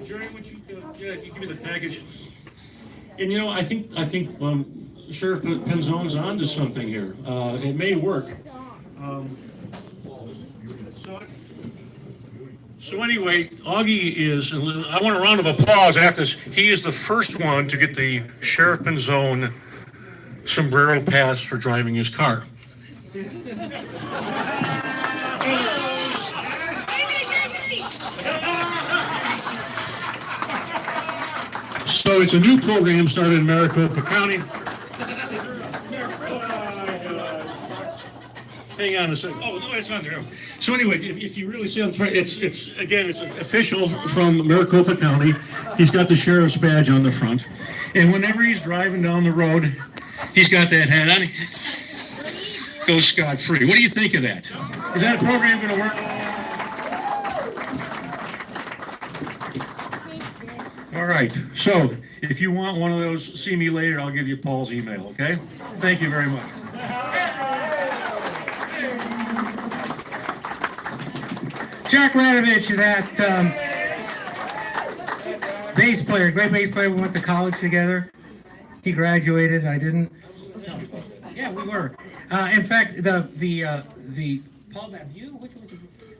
Jerry, would you, yeah, you give me the package. And I think Sheriff Penzone's onto something here. It may work. So anyway, Auggie is, I want a round of applause after this. He is the first one to get the Sheriff Penzone sombrero pass for driving his car. So it's a new program started in Maricopa County. Hang on a second. Oh, no, it's on there. So anyway, if you really see on the front, it's official from Maricopa County. He's got the sheriff's badge on the front. And whenever he's driving down the road, he's got that hat on. Goes scot-free. What do you think of that? Is that program going to work? All right. So if you want one of those, see me later. I'll give you Paul's email, okay? Thank you very much. Jack Radovich, that bass player, great bass player. We went to college together. He graduated. I didn't. Yeah, we were. In fact, the Paul Babu, which was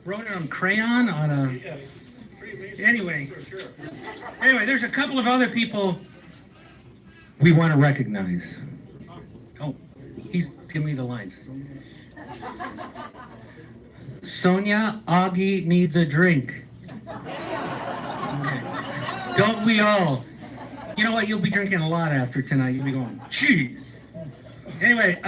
wrote it on crayon on a. Anyway, there's a couple of other people we want to recognize. Oh, he's giving me the lines. Sonia, Auggie needs a drink. Okay. Don't we all? You know what? You'll be drinking a lot after tonight. You'll be going, jeez. Anyway,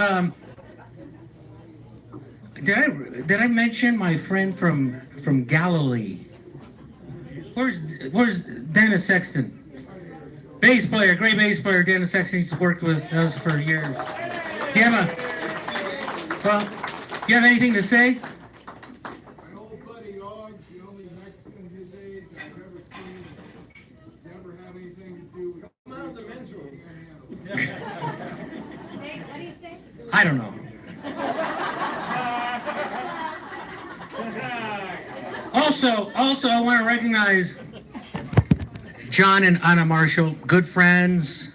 did I mention my friend from Galilee? Where's Dennis Sexton? Bass player, great bass player, Dennis Sexton. He's worked with us for years. Do you have anything to say? I don't know. Also, I want to recognize John and Anna Marshall, good friends.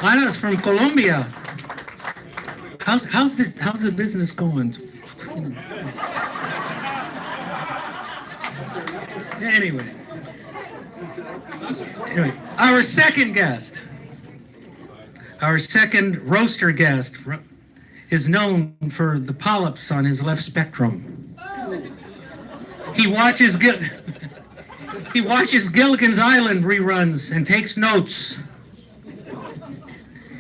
Anna's from Colombia. How's the business going? Anyway, our second roaster guest is known for the polyps on his left spectrum. He watches Gilligan's Island reruns and takes notes.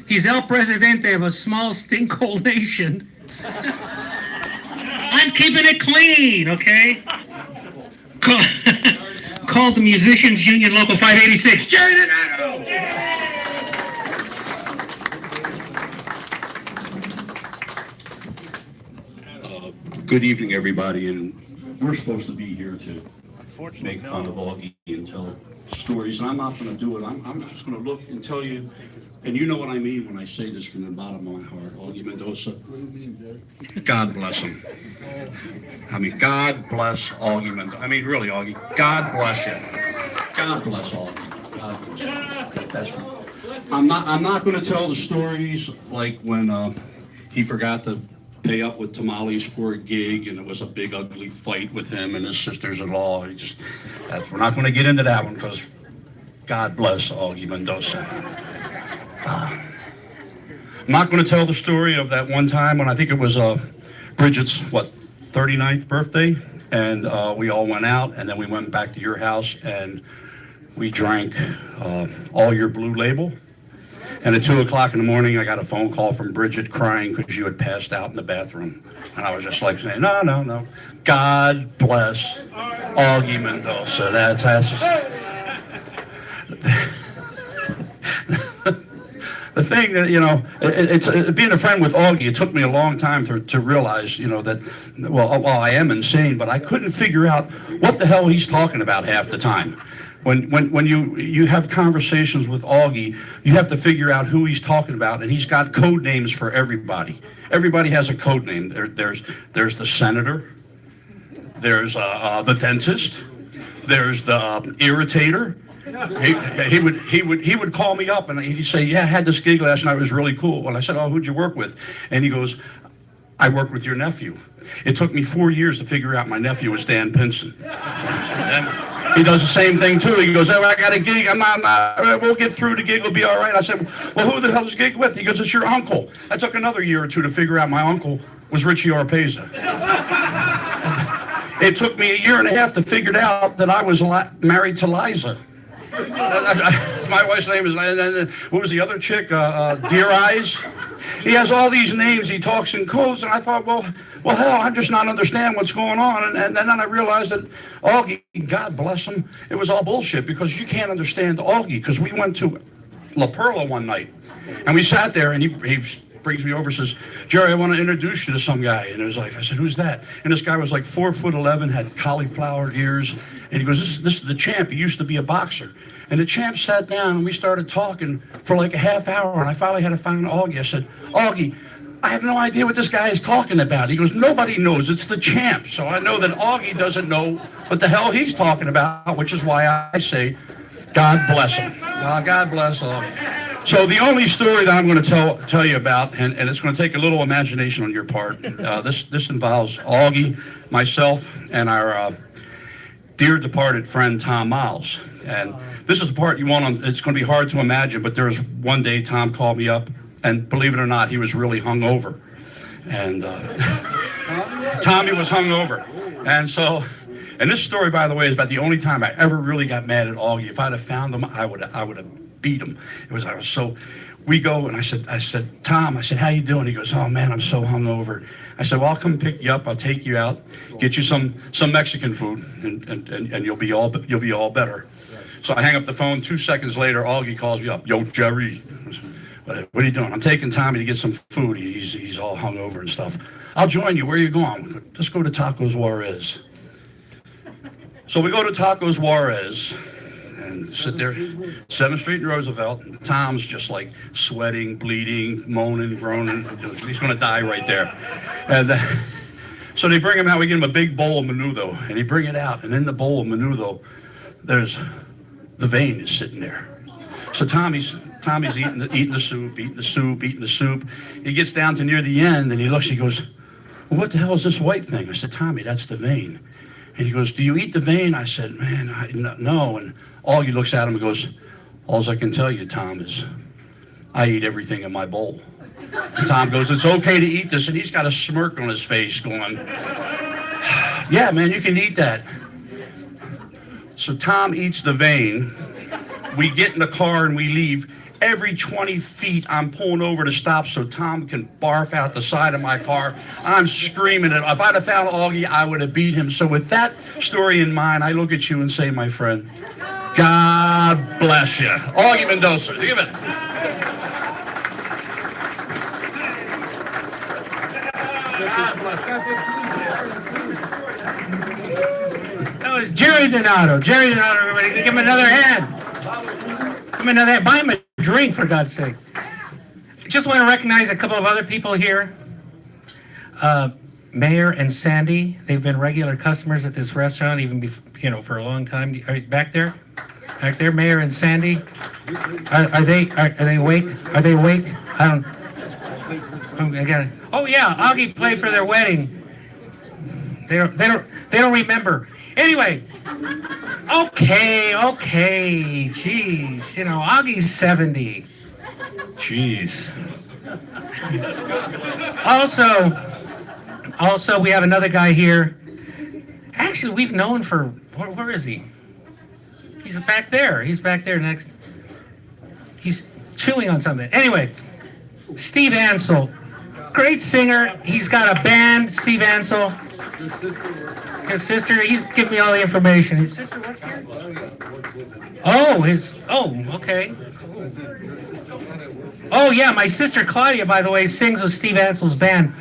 He's El Presidente of a small stinkhole nation. I'm keeping it clean, okay? Called the Musicians Union Local 586. Jerry Donato! Good evening, everybody, and we're supposed to be here to make fun of Auggie and tell stories, and I'm not going to do it. I'm just going to look and tell you, and you know what I mean when I say this from the bottom of my heart. Auggie Mendoza, God bless him. I mean, God bless Auggie Mendoza. I mean, really, Auggie, God bless you. God bless Auggie. God bless you. That's right. I'm not going to tell the stories like when he forgot to pay up with tamales for a gig, and it was a big ugly fight with him and his sisters-in-law. We're not going to get into that one because God bless Auggie Mendoza. I'm not going to tell the story of that one time when I think it was Bridget's 39th birthday, and we all went out, and then we went back to your house and we drank all your Blue Label. And at 2 o'clock in the morning, I got a phone call from Bridget crying because you had passed out in the bathroom. And I was just like saying, no. God bless Auggie Mendoza. That's just... The thing that, it's being a friend with Auggie, it took me a long time to realize, that, well, I am insane, but I couldn't figure out what the hell he's talking about half the time. When you have conversations with Auggie, you have to figure out who he's talking about, and he's got code names for everybody. Everybody has a code name. There's the senator, There's the dentist. There's the irritator. He would call me up and he'd say, "Yeah, I had this gig last night. It was really cool." And I said, "Oh, who'd you work with?" And he goes, "I worked with your nephew. It took me 4 years to figure out my nephew was Dan Pinson." And he does the same thing too. He goes, "Oh, I got a gig. We'll get through. The gig will be all right." I said, "Well, who the hell is the gig with?" He goes, "It's your uncle." I took another year or two to figure out my uncle was Richie Arpeza. It took me a year and a half to figure out that I was married to Liza. My wife's name is, what was the other chick? Dear Eyes. He has all these names. He talks in codes, and I thought, well, hell, I'm just not understand what's going on. And then I realized that Auggie, God bless him, it was all bullshit because you can't understand Auggie. Because we went to La Perla one night, and we sat there, and he brings me over and says, "Jerry, I want to introduce you to some guy." And it was like, I said, "Who's that?" And this guy was like 4'11", had cauliflower ears. And he goes, this is the champ. He used to be a boxer. And the champ sat down and we started talking for like a half hour. And I finally had to find Auggie. I said, "Auggie, I have no idea what this guy is talking about." He goes, "Nobody knows. It's the champ." So I know that Auggie doesn't know what the hell he's talking about, which is why I say, God bless him. God bless Auggie. So the only story that I'm going to tell you about, and it's going to take a little imagination on your part, this involves Auggie, myself, and our dear departed friend Tom Miles. And this is the part you want on. It's going to be hard to imagine, but there was one day Tom called me up, and believe it or not, he was really hungover. And Tommy was hungover. And so, and this story, by the way, is about the only time I ever really got mad at Auggie. If I'd have found him, I would have beat him. I was so. We go, and I said, "Tom," I said, "How you doing?" He goes, "Oh man, I'm so hungover." I said, "Well, I'll come pick you up. I'll take you out, get you some Mexican food, and you'll be all better." So I hang up the phone. 2 seconds later, Auggie calls me up. "Yo, Jerry, what are you doing?" "I'm taking Tommy to get some food. He's all hungover and stuff." "I'll join you. Where are you going?" "Let's go to Tacos Juarez." So we go to Tacos Juarez and sit there, 7th Street and Roosevelt. Tom's just like sweating, bleeding, moaning, groaning. He's going to die right there. And so they bring him out. We give him a big bowl of menudo, and they bring it out. And in the bowl of menudo, there's the vein is sitting there. So Tommy's eating the soup. He gets down to near the end, and he looks. He goes, "Well, what the hell is this white thing?" I said, "Tommy, that's the vein." And he goes, "Do you eat the vein?" I said, "Man, no." And Auggie looks at him and goes, "All I can tell you, Tom, is I eat everything in my bowl." And Tom goes, "It's okay to eat this." And he's got a smirk on his face going, "Yeah, man, you can eat that." So Tom eats the vein. We get in the car and we leave. Every 20 feet, I'm pulling over to stop so Tom can barf out the side of my car. I'm screaming it. If I'd have found Auggie, I would have beat him. So with that story in mind, I look at you and say, my friend, God bless you. Auggie Mendoza, give it. That was Jerry Donato. Jerry Donato, everybody. Give him another hand. Give him another hand. Buy him a drink, for God's sake. Just want to recognize a couple of other people here. Mayor and Sandy. They've been regular customers at this restaurant, even for a long time. Are you back there? Back there, Mayor and Sandy. Are they awake? Are they awake? I don't. I got it. Oh yeah, Auggie played for their wedding. They don't remember. Anyway, okay, jeez, Auggie's 70. Jeez. Also, we have another guy here. Actually, we've known for, where is he? He's back there. He's back there next. He's chewing on something. Anyway, Steve Ansel. Great singer. He's got a band, Steve Ansel. His sister, he's giving me all the information. His sister works here? Okay. Oh, yeah, my sister Claudia, by the way, sings with Steve Ansel's band.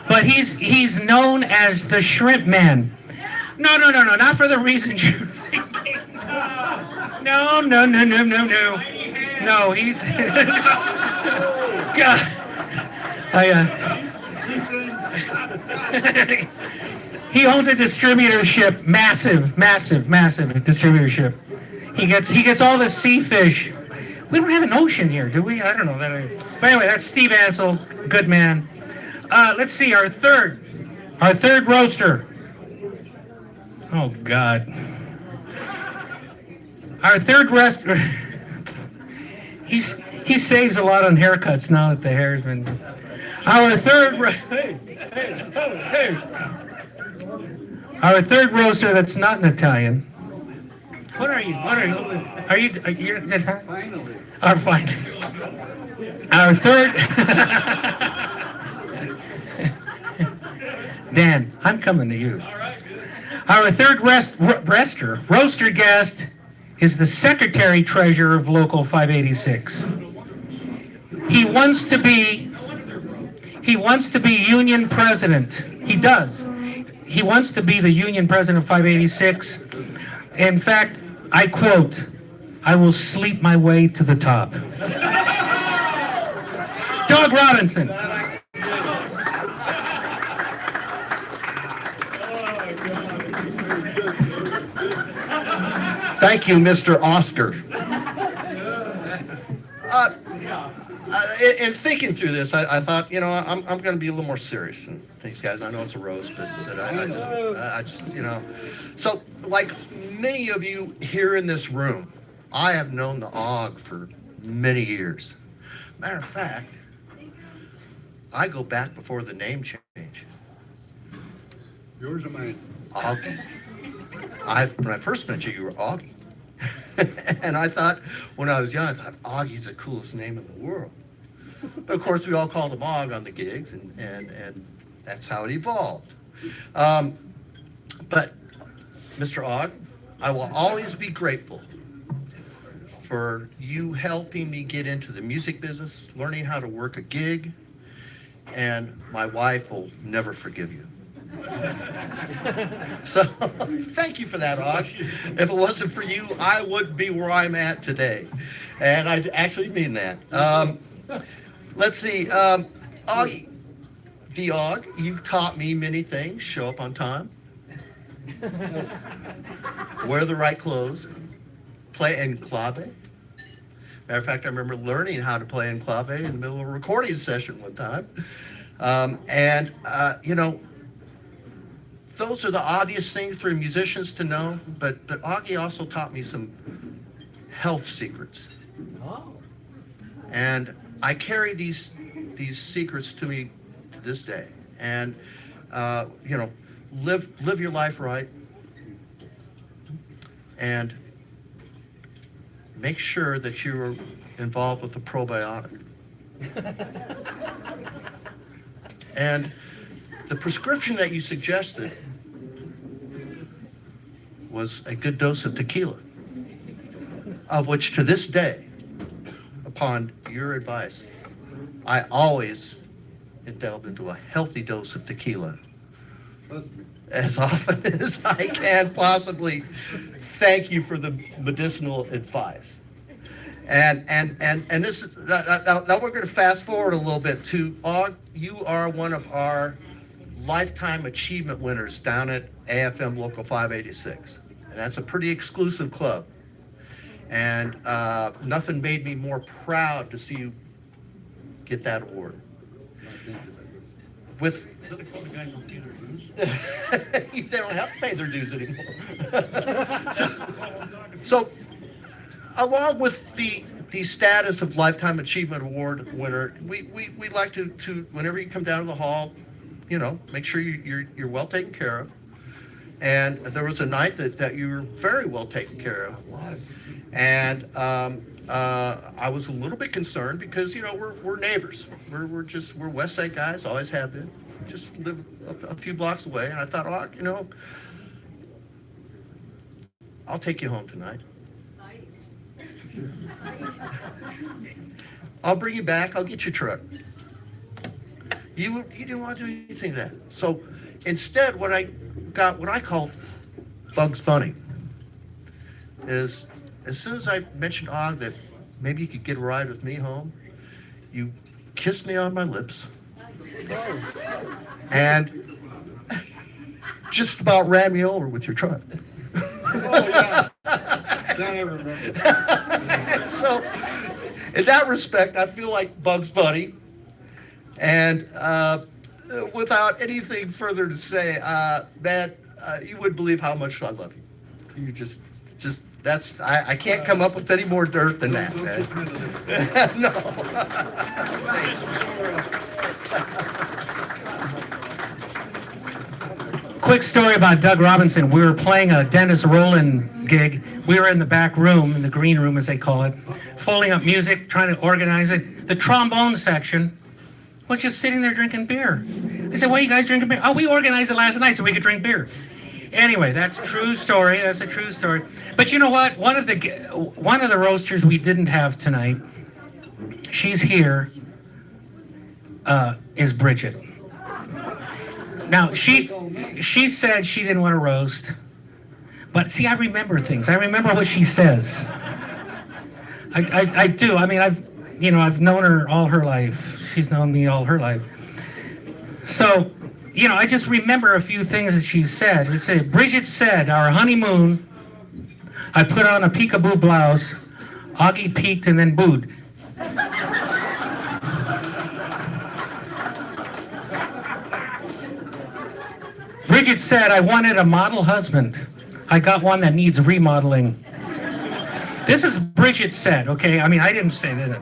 But he's known as the Shrimp Man. No, not for the reason you're thinking. No. No, he's... God. He owns a distributorship, massive distributorship. He gets all the sea fish. We don't have an ocean here, do we? I don't know. But anyway, that's Steve Ansel, good man. Let's see, our third roaster. Oh God. Our third roaster. He saves a lot on haircuts now that the hair's been. Our third. Hey. Our third roaster that's not an Italian. What are you? Are you Italian? Finally. Fine. Our third. Dan, I'm coming to you. Our third roaster guest is the secretary treasurer of Local 586. He wants to be union president. He does. He wants to be the union president of 586. In fact, I quote, "I will sleep my way to the top." Doug Robinson. Thank you, Mr. Oscar. In thinking through this, I thought, I'm going to be a little more serious than these guys. I know it's a roast, but I just, So, like many of you here in this room, I have known the Aug for many years. Matter of fact, I go back before the name change. Yours or mine? Auggie. When I first met you were Auggie. And I thought, when I was young, I thought, Augie's the coolest name in the world. But of course, we all called him Aug on the gigs, and that's how it evolved. But, Mr. Aug, I will always be grateful for you helping me get into the music business, learning how to work a gig, and my wife will never forgive you. So, thank you for that, Aug. If it wasn't for you, I wouldn't be where I'm at today. And I actually mean that. Let's see. Aug, you taught me many things. Show up on time. Wear the right clothes. Play enclave. Matter of fact, I remember learning how to play enclave in the middle of a recording session one time. Those are the obvious things for musicians to know, but Auggie also taught me some health secrets. Oh. And I carry these secrets to me to this day. And live your life right, and make sure that you're involved with the probiotic. And the prescription that you suggested was a good dose of tequila, of which to this day, upon your advice, I always delve into a healthy dose of tequila Trust me. as often as I can possibly. Thank you for the medicinal advice. And this now we're going to fast forward a little bit to Aug. You are one of our lifetime achievement winners down at AFM Local 586, and that's a pretty exclusive club. And nothing made me more proud to see you get that award. With Is that the club of guys who pay their dues? they don't have to pay their dues anymore. So, along with the status of Lifetime Achievement Award winner, we like to whenever you come down to the hall, make sure you're well taken care of. And there was a night that you were very well taken care of. And I was a little bit concerned because we're neighbors. We're West Side guys, always have been. Just live a few blocks away, and I thought, I'll take you home tonight. I'll bring you back. I'll get your truck. You didn't want to do anything of that. So instead, what I call Bugs Bunny is, as soon as I mentioned Aug that maybe you could get a ride with me home, you kissed me on my lips and just about ran me over with your truck. Oh, yeah. That I remember. So, in that respect, I feel like Bugs Bunny. And without anything further to say, Matt, you wouldn't believe how much I love you. You just that's I can't come up with any more dirt than that, Don't man. dismiss it. No. Quick story about Doug Robinson. We were playing a Dennis Roland gig. We were in the back room, in the green room as they call it, folding up music, trying to organize it. The trombone section was just sitting there drinking beer. I said, "Why are you guys drinking beer?" "Oh, we organized it last night so we could drink beer." Anyway, that's a true story. That's a true story. But you know what? One of the roasters we didn't have tonight, she's here, is Bridget. Now, she said she didn't want to roast, but see, I remember things. I remember what she says. I do. I mean, I've known her all her life. She's known me all her life. So, I just remember a few things that she said. It said, Bridget said, our honeymoon, I put on a peekaboo blouse, Auggie peeked and then booed. Bridget said, I wanted a model husband. I got one that needs remodeling. This is Bridget said, okay? I mean, I didn't say that.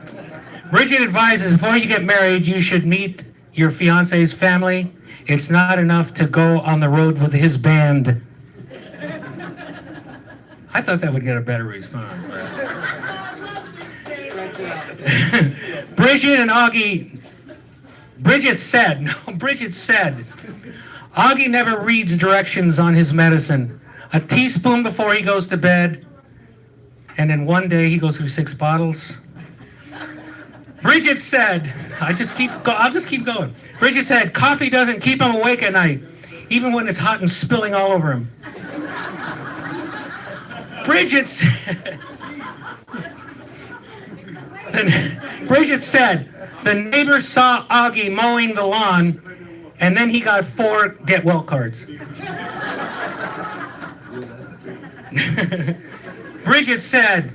Bridget advises before you get married, you should meet your fiance's family. It's not enough to go on the road with his band. I thought that would get a better response. Bridget and Auggie. Bridget said, Auggie never reads directions on his medicine. A teaspoon before he goes to bed, and then one day he goes through 6 bottles. Bridget said, I'll just keep going. Bridget said, coffee doesn't keep him awake at night, even when it's hot and spilling all over him. Bridget said, the neighbor saw Auggie mowing the lawn, and then he got 4 get well cards. Bridget said,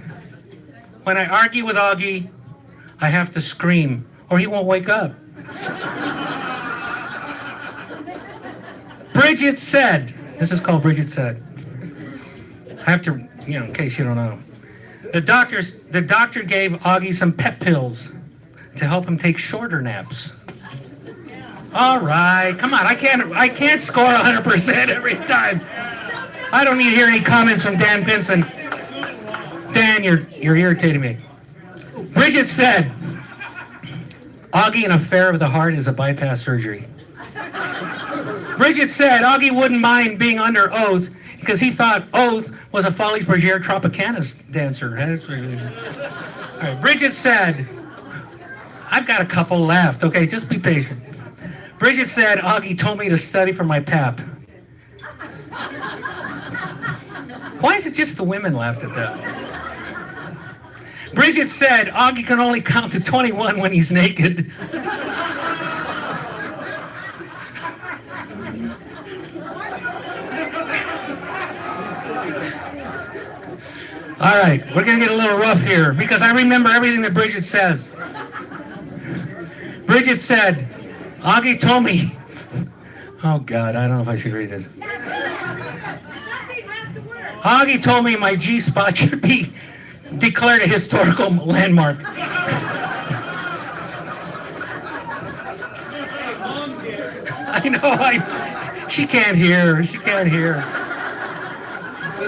when I argue with Auggie, I have to scream, or he won't wake up. Bridget said, this is called Bridget said. I have to, in case you don't know. The doctor gave Auggie some pep pills to help him take shorter naps. All right, come on, I can't score 100% every time. I don't need to hear any comments from Dan Pinson. Dan, you're irritating me. Bridget said, Auggie, an affair of the heart is a bypass surgery. Bridget said, Auggie wouldn't mind being under oath because he thought Oath was a Folies Bergère Tropicana dancer. All right, Bridget said, I've got a couple left. Okay, just be patient. Bridget said, Auggie told me to study for my PAP. Why is it just the women laughed at that? Bridget said, Auggie can only count to 21 when he's naked. All right, we're going to get a little rough here because I remember everything that Bridget says. Bridget said, Auggie told me, oh God, I don't know if I should read this. Auggie told me my G-spot should be declared a historical landmark. I know, she can't hear.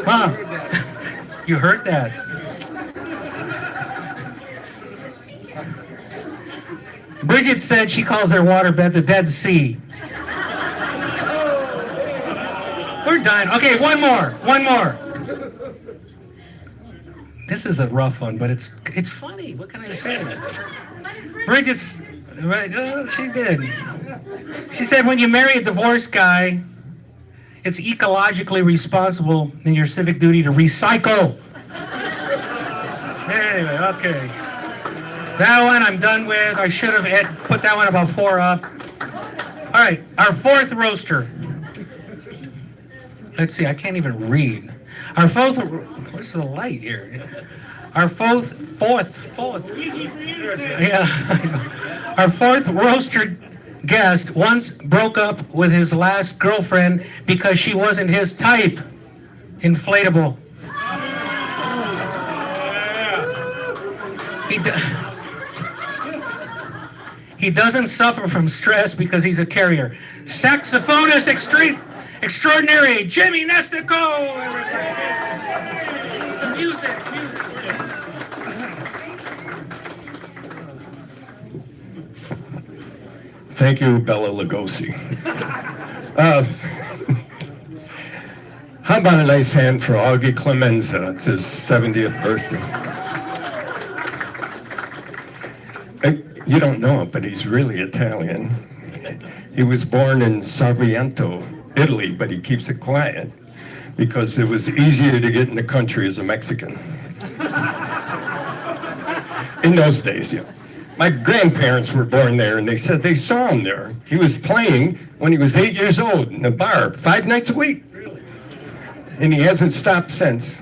Mom, you heard that. Bridget said she calls their waterbed the Dead Sea. We're done. Okay, one more. This is a rough one, but it's funny. What can I say? Bridget's right. Oh, she did. She said, when you marry a divorced guy, it's ecologically responsible in your civic duty to recycle. Anyway, okay. That one I'm done with. I should have put that one about 4 up. All right, our 4th roaster. let's see, I can't even read. Our fourth, what's the light here? Our fourth, yeah, our fourth roaster guest once broke up with his last girlfriend because she wasn't his type. Inflatable. He doesn't suffer from stress because he's a carrier. Saxophonist extraordinary, Jimmy Nestico. Music. Thank you, Bella Lugosi. How about a nice hand for Augie Clemenza? It's his 70th birthday. You don't know it, but he's really Italian. He was born in Sorrento, Italy, but he keeps it quiet because it was easier to get in the country as a Mexican. In those days, yeah. My grandparents were born there, and they said they saw him there. He was playing when he was 8 years old in a bar 5 nights a week. And he hasn't stopped since.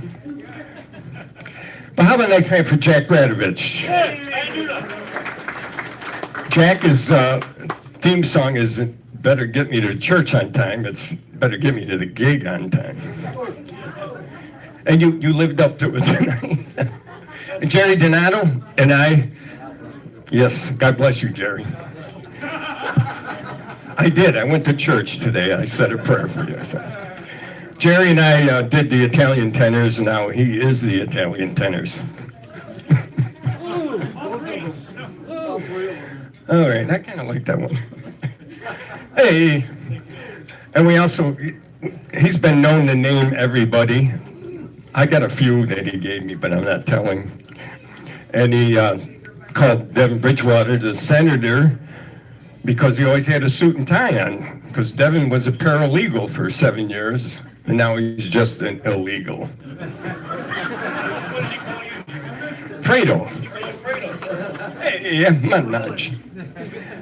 But how about a nice hand for Jack Radovich? Jack's theme song is Better Get Me to Church on Time. It's Better Get Me to the Gig on Time. And you lived up to it tonight. And Jerry Donato and I, yes, God bless you, Jerry. I did. I went to church today. I said a prayer for you. Jerry and I did the Italian tenors, and now he is the Italian tenors. All right, I kind of like that one. Hey, and we also, he's been known to name everybody. I got a few that he gave me, but I'm not telling. And he called Devin Bridgewater the senator because he always had a suit and tie on, because Devin was a paralegal for 7 years, and now he's just an illegal. Fredo. Hey, my nudge.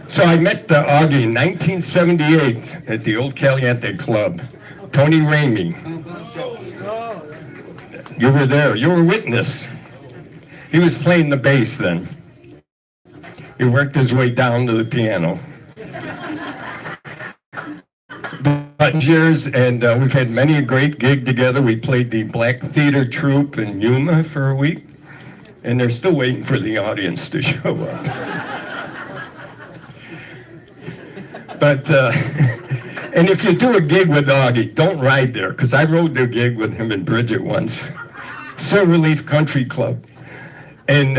So I met Augie in 1978 at the old Caliente Club. Tony Ramey. You were there. You were a witness. He was playing the bass then. He worked his way down to the piano. But years, and we've had many a great gig together. We played the Black Theater Troupe in Yuma for a week, and they're still waiting for the audience to show up. But, and if you do a gig with Augie, don't ride there, because I rode the gig with him and Bridget once. Silver Leaf Country Club. And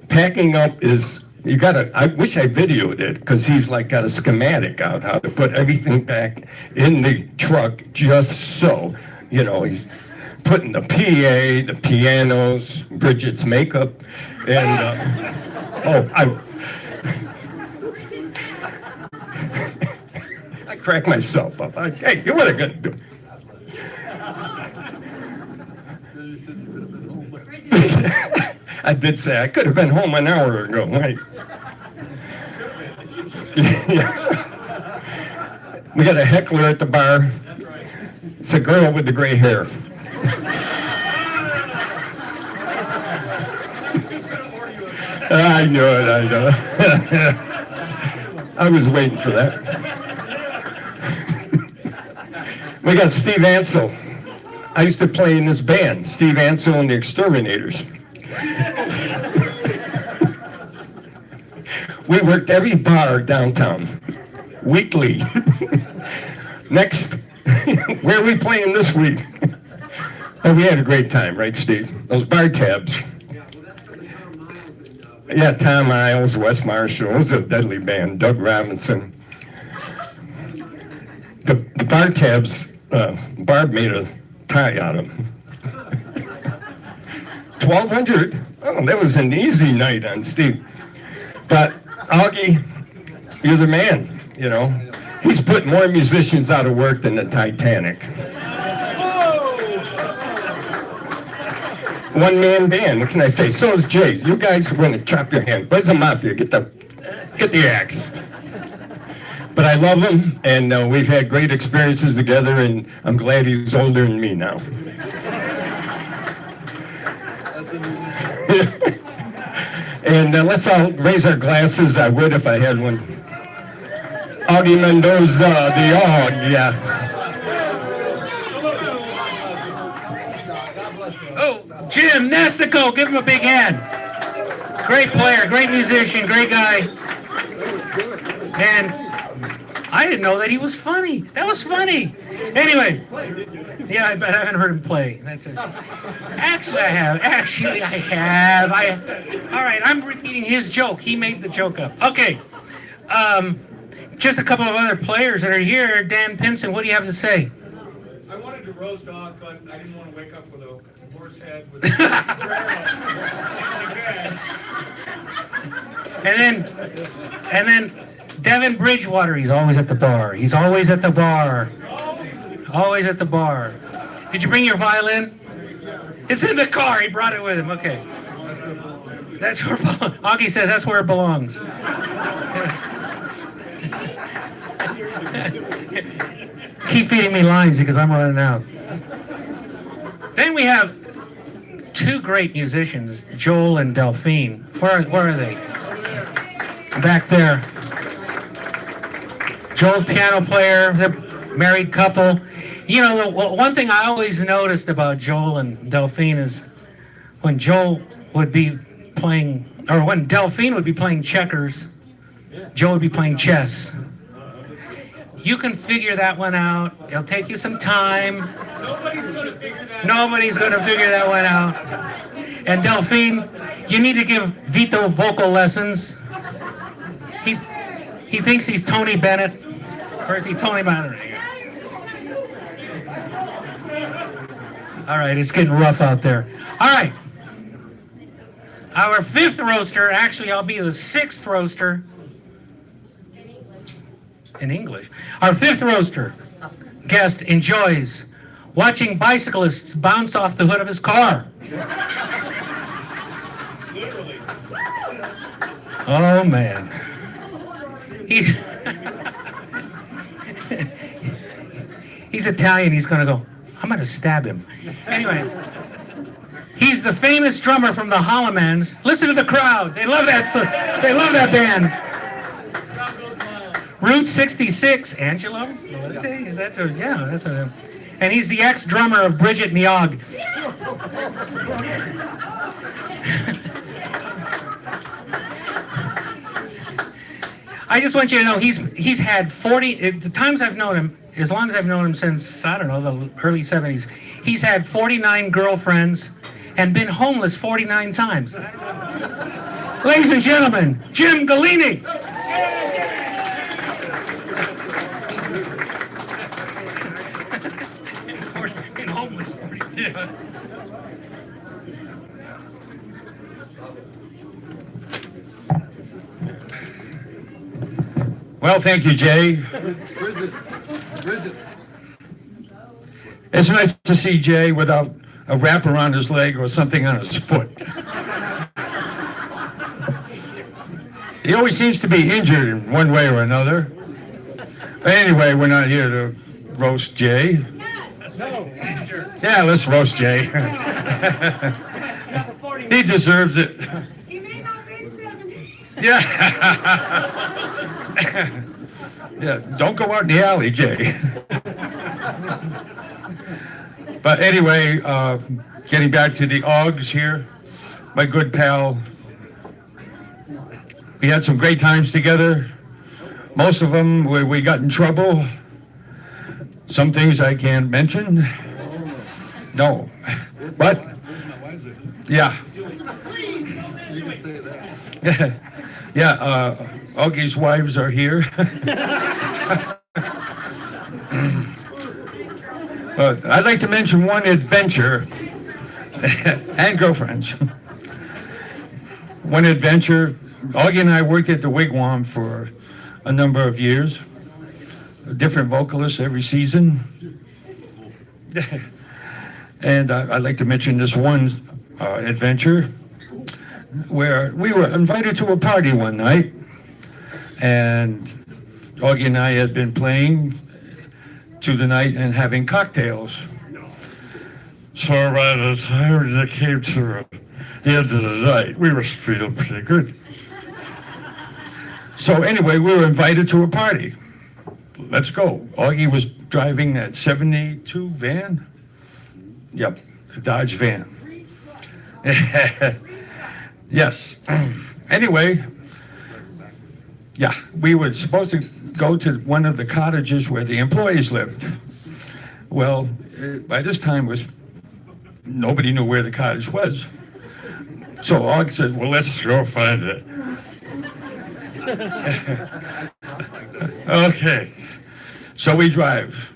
packing up is, you gotta, I wish I videoed it, because he's like got a schematic out how to put everything back in the truck just so, you know, he's putting the PA, the pianos, Bridget's makeup, and, I crack myself up. Hey, what are you gonna do? I did say I could have been home an hour ago, right? We got a heckler at the bar. It's a girl with the gray hair. I knew it, I know. I was waiting for that. We got Steve Ansel. I used to play in this band, Steve Ansel and the Exterminators. We worked every bar downtown, weekly. Next, where are we playing this week? Oh, we had a great time, right, Steve? Those bar tabs. Yeah, Tom Miles, Wes Marshall, it was a deadly band, Doug Robinson. The bar tabs, Barb made a tie out of them. 1,200. Oh, that was an easy night on Steve. But Augie, you're the man, you know. He's put more musicians out of work than the Titanic. One-man band, what can I say? So is Jay's. You guys are going to chop your hand. Where's the mafia? Get the axe. But I love him, and we've had great experiences together, and I'm glad he's older than me now. And let's all raise our glasses. I would if I had one. Auggie Mendoza, the Aug, yeah. Oh, Jim Nestico, give him a big hand. Great player, great musician, great guy. And I didn't know that he was funny. That was funny. Anyway, yeah, I bet I haven't heard him play. That's it. Actually, I have. All right, I'm repeating his joke. He made the joke up. Okay. Just a couple of other players that are here. Dan Pinson, what do you have to say? I wanted to roast Aug, but I didn't want to wake up with a horse head with And then Devin Bridgewater, he's always at the bar. He's always at the bar. Always at the bar. Did you bring your violin? It's in the car. He brought it with him. Okay. That's where Auggie says that's where it belongs. Keep feeding me lines because I'm running out. Then we have two great musicians, Joel and Delphine. Where are they? Back there. Joel's piano player, they're a married couple. You know, the one thing I always noticed about Joel and Delphine is when Joel would be playing, or when Delphine would be playing checkers, Joel would be playing chess. You can figure that one out. It'll take you some time. Nobody's going to figure that one out. And Delphine, you need to give Vito vocal lessons. He thinks he's Tony Bennett. Or is he Tony Bennett? All right, it's getting rough out there. All right. Our fifth roaster, actually I'll be the sixth roaster. In English. Our fifth roaster guest enjoys watching bicyclists bounce off the hood of his car. Literally. Oh man. He's Italian, he's gonna go, I'm gonna stab him. Anyway, he's the famous drummer from the Hollamans. Listen to the crowd. They love that song. They love that band. Route 66, Angelo? Is that yeah, that's what. And he's the ex-drummer of Bridget and the Aug. I just want you to know he's had 40. The times I've known him, as long as I've known him since I don't know the early 70s, he's had 49 girlfriends and been homeless 49 times. Ladies and gentlemen, Jim Galini. Been homeless 42. Well, thank you, Jay. It's nice to see Jay without a wrap around his leg or something on his foot. He always seems to be injured in one way or another. But anyway, we're not here to roast Jay. Yeah, let's roast Jay. He deserves it. He may not be 70. Yeah. Yeah, don't go out in the alley, Jay. But anyway, getting back to the Augs here, my good pal. We had some great times together. Most of them we got in trouble. Some things I can't mention. No. But, yeah. Yeah, Augie's wives are here. I'd like to mention one adventure, and girlfriends. One adventure, Auggie and I worked at the Wigwam for a number of years. Different vocalists every season. And I'd like to mention this one adventure where we were invited to a party one night, and Augie and I had been playing to the night and having cocktails. So by the time it came to the end of the night, we were feeling pretty good. So anyway, we were invited to a party. Let's go. Augie was driving that 72 van. Yep, the Dodge van. Yes. Anyway, yeah, we were supposed to go to one of the cottages where the employees lived. Well, by this time nobody knew where the cottage was. So Aug said, well, let's go find it. Okay, so we drive.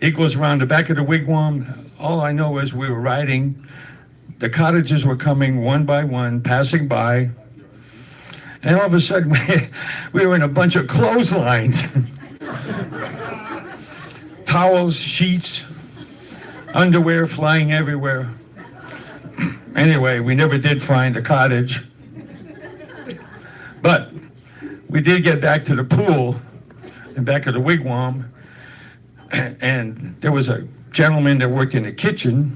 He goes around the back of the wigwam. All I know is we were riding. The cottages were coming one by one, passing by. And all of a sudden, we were in a bunch of clotheslines. Towels, sheets, underwear flying everywhere. Anyway, we never did find the cottage. But we did get back to the pool and back of the wigwam. And there was a gentleman that worked in the kitchen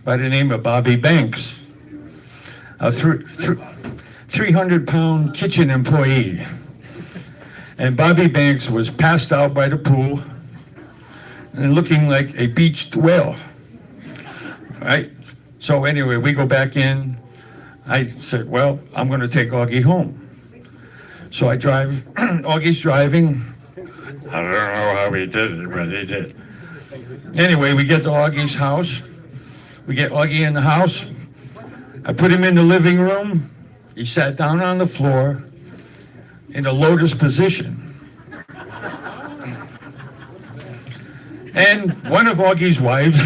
by the name of Bobby Banks, a 300-pound kitchen employee. And Bobby Banks was passed out by the pool and looking like a beached whale. Right? So anyway, we go back in. I said, well, I'm going to take Augie home. So I drive. Augie's driving. I don't know how he did it, but he did. Anyway, we get to Augie's house. We get Augie in the house. I put him in the living room. He sat down on the floor in a lotus position. And one of Augie's wives,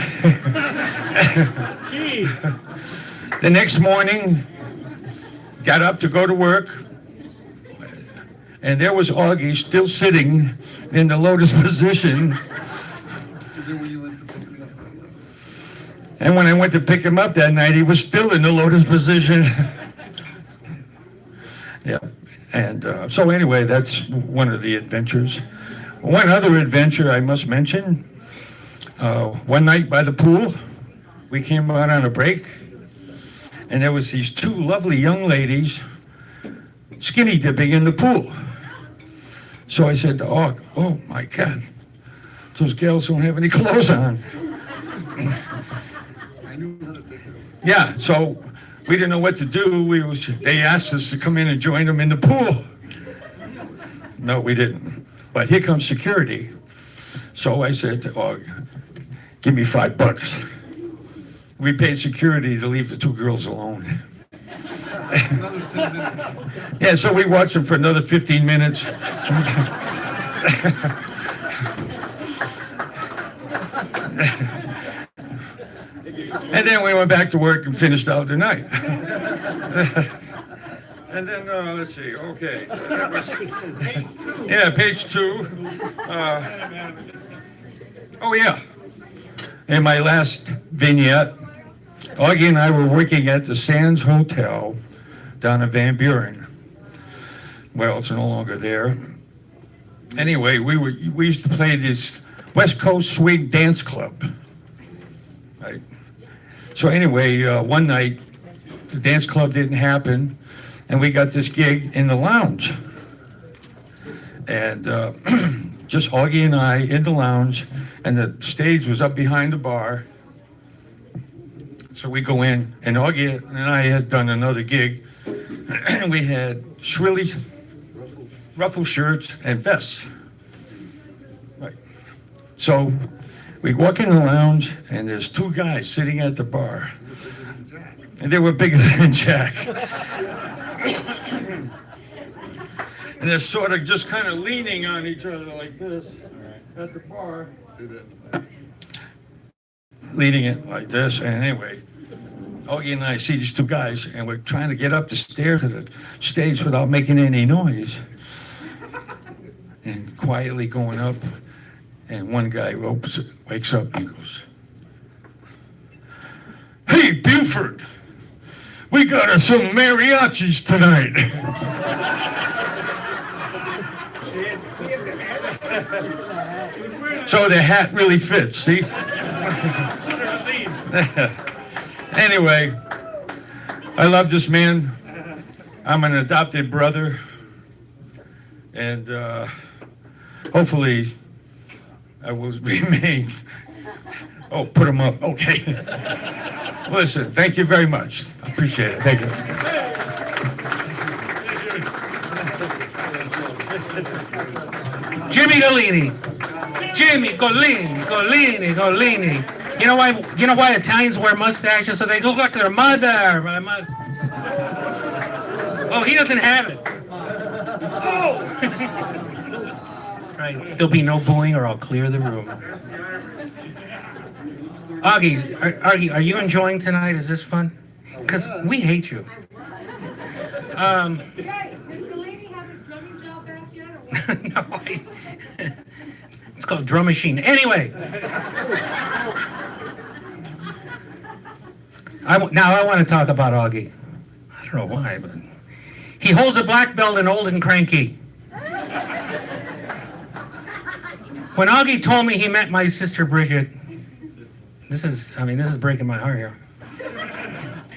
the next morning, got up to go to work, and there was Augie still sitting in the lotus position. And when I went to pick him up that night, he was still in the lotus position. Yeah, and so anyway, that's one of the adventures. One other adventure I must mention, one night by the pool, we came out on a break, and there was these two lovely young ladies skinny dipping in the pool. So I said to Aug, oh my God, those gals don't have any clothes on. Yeah, so we didn't know what to do. They asked us to come in and join them in the pool. No, we didn't. But here comes security. So I said to Aug, give me $5. We paid security to leave the two girls alone. Yeah, so we watched them for another 15 minutes. And then we went back to work and finished out the night. And then, let's see, okay. Yeah, page 2. Oh, yeah. In my last vignette, Augie and I were working at the Sands Hotel down in Van Buren. Well, it's no longer there. Anyway, we used to play this West Coast Swing Dance Club. Right? So anyway, one night, the dance club didn't happen, and we got this gig in the lounge. And just Augie and I in the lounge, and the stage was up behind the bar. So we go in, and Augie and I had done another gig, and we had shrilly ruffle shirts and vests. Right. So we walk in the lounge, and there's two guys sitting at the bar. And they were bigger than Jack. And they're sort of just kind of leaning on each other like this at the bar. Leading it like this. And anyway, Augie and I see these two guys, and we're trying to get up the stairs to the stage without making any noise. And quietly going up. And one guy wakes up, he goes, "Hey, Buford, we got us some mariachis tonight." So the hat really fits, see? Anyway, I love this man. I'm an adopted brother. And hopefully I will remain. Oh, put him up. Okay. Listen, thank you very much. Appreciate it. Thank you. Jimmy Golini. Jimmy Golini. You know why Italians wear mustaches? So they look like their mother. Oh, he doesn't have it. Oh. Right. There'll be no booing or I'll clear the room. Auggie, are you enjoying tonight? Is this fun? Because we hate you. Hey, does Delaney have his drumming job back yet or what? No, it's called drum machine. Anyway. Now I want to talk about Auggie. I don't know why, but he holds a black belt in Old and Cranky. When Auggie told me he met my sister Bridget, this is breaking my heart here.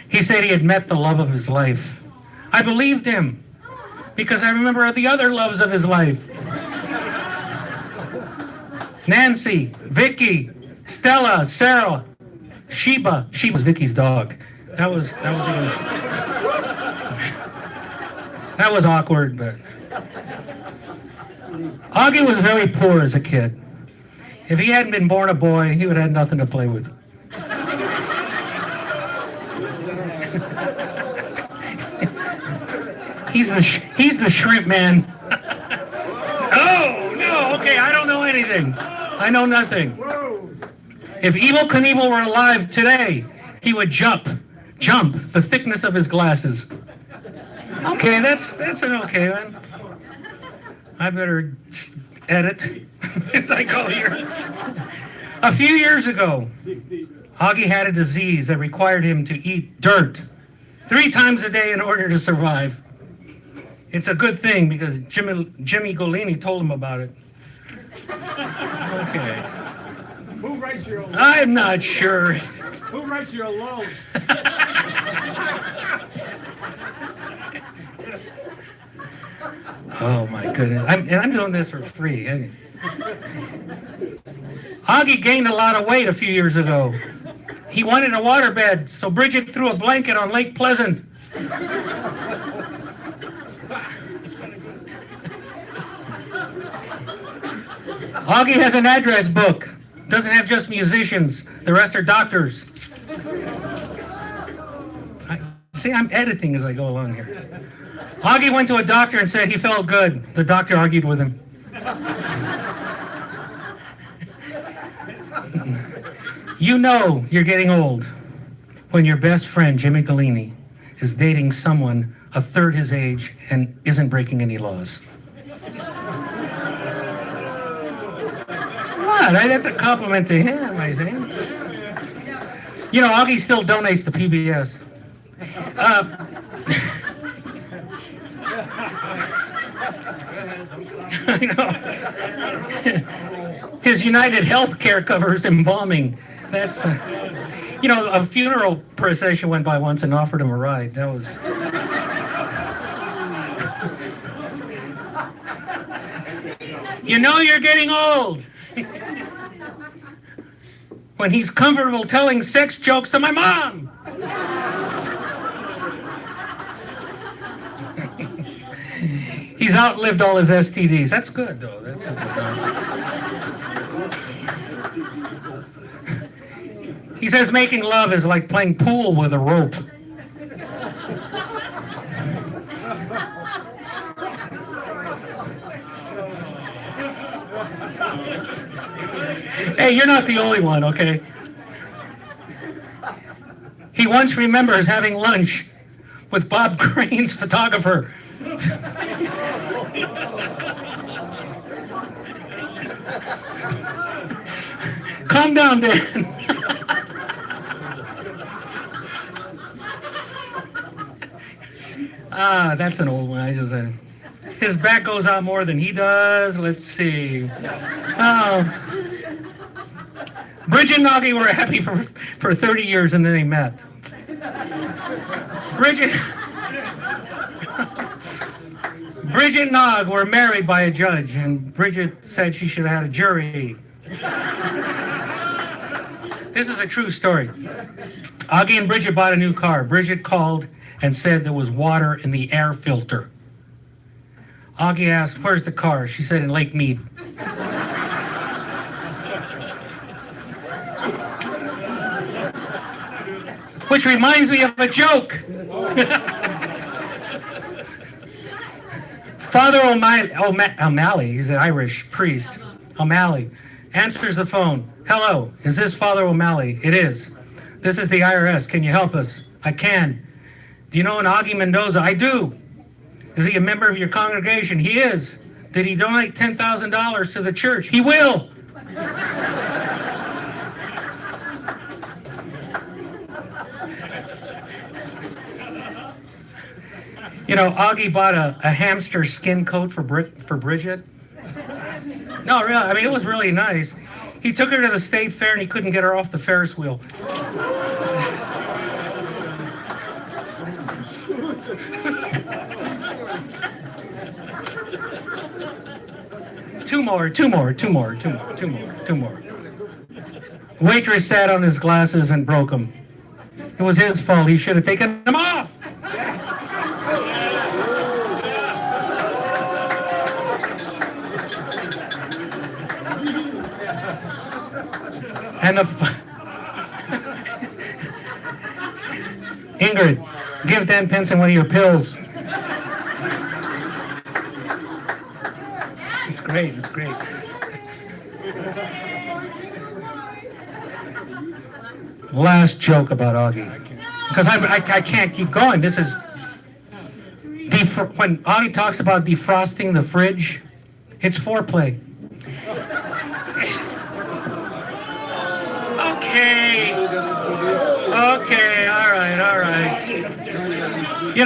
He said he had met the love of his life. I believed him because I remember the other loves of his life. Nancy, Vicky, Stella, Sarah, Sheba. Sheba's Vicky's dog. That was awkward, but Auggie was very poor as a kid. If he hadn't been born a boy, he would have had nothing to play with. He's the shrimp man. Oh, no, okay, I don't know anything. I know nothing. If Evel Knievel were alive today, he would jump the thickness of his glasses. Okay, that's an okay one. I better edit as I go here. A few years ago, Auggie had a disease that required him to eat dirt 3 times a day in order to survive. It's a good thing because Jimmy Golini told him about it. Okay. Who writes your own? I'm not sure. Who writes your loans? Oh my goodness. I'm doing this for free. Auggie gained a lot of weight a few years ago. He wanted a waterbed, so Bridget threw a blanket on Lake Pleasant. Auggie has an address book. Doesn't have just musicians. The rest are doctors. See, I'm editing as I go along here. Auggie went to a doctor and said he felt good. The doctor argued with him. You know you're getting old when your best friend, Jimmy Golini, is dating someone a third his age and isn't breaking any laws. What? That's a compliment to him, I think. You know, Auggie still donates to PBS. His United Healthcare covers embalming. That's the, a funeral procession went by once and offered him a ride. That was. You know you're getting old when he's comfortable telling sex jokes to my mom. He's outlived all his STDs. That's good, though. He says making love is like playing pool with a rope. Hey, you're not the only one, okay? He once remembers having lunch with Bob Crane's photographer. Calm down, Dan. That's an old one. I just said it. His back goes out more than he does. Let's see. Oh. Bridget and Auggie were happy for 30 years and then they met. Bridget and Aug were married by a judge, and Bridget said she should have had a jury. This is a true story. Auggie and Bridget bought a new car. Bridget called and said there was water in the air filter. Auggie asked, "Where's the car?" She said, "In Lake Mead." Which reminds me of a joke. Father O'Malley, he's an Irish priest, O'Malley, answers the phone. "Hello, is this Father O'Malley?" "It is." "This is the IRS. Can you help us?" "I can." "Do you know an Auggie Mendoza?" "I do." "Is he a member of your congregation?" "He is." "Did he donate $10,000 to the church?" "He will." You know, Auggie bought a hamster skin coat for Bridget. No, really, I mean, it was really nice. He took her to the state fair and he couldn't get her off the Ferris wheel. Two more. Waitress sat on his glasses and broke them. It was his fault. He should have taken them off. And Ingrid, give Dan Pinson one of your pills. It's great. Last joke about Auggie, because I can't keep going. This is when Auggie talks about defrosting the fridge, it's foreplay. Okay, all right. You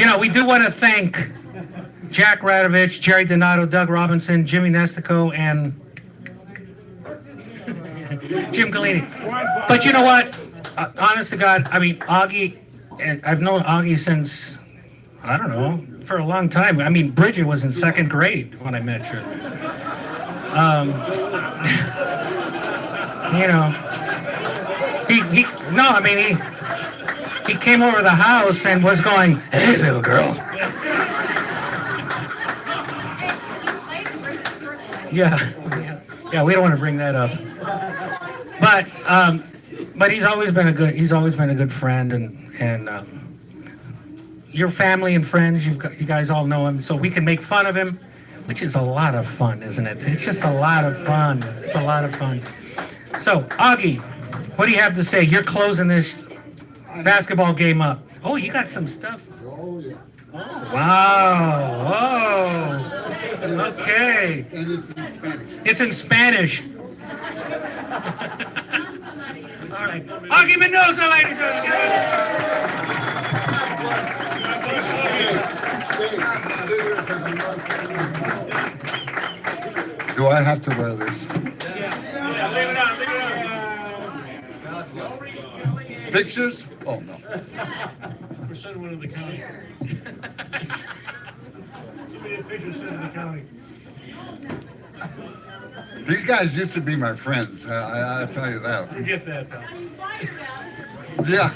know, we do want to thank Jack Radovich, Jerry Donato, Doug Robinson, Jimmy Nestico, and Jim Galini. But you know what? Honest to God, I mean, Auggie, I've known Auggie since, I don't know, for a long time. I mean, Bridget was in second grade when I met her. You know, he came over the house and was going, "Hey, little girl." Yeah, we don't want to bring that up. But he's always been a good friend, and your family and friends, you guys all know him, so we can make fun of him, which is a lot of fun, isn't it? It's just a lot of fun. It's a lot of fun. So, Auggie, what do you have to say? You're closing this basketball game up. Oh, you got some stuff. Oh, yeah. Oh, wow. Oh. Okay. And it's in Spanish. It's in Spanish. All right. Auggie Mendoza, ladies and gentlemen. Do I have to wear this? Pictures? Oh, no. For someone in the county. Somebody official said in the county. These guys used to be my friends. I'll tell you that. Forget that, though. Yeah.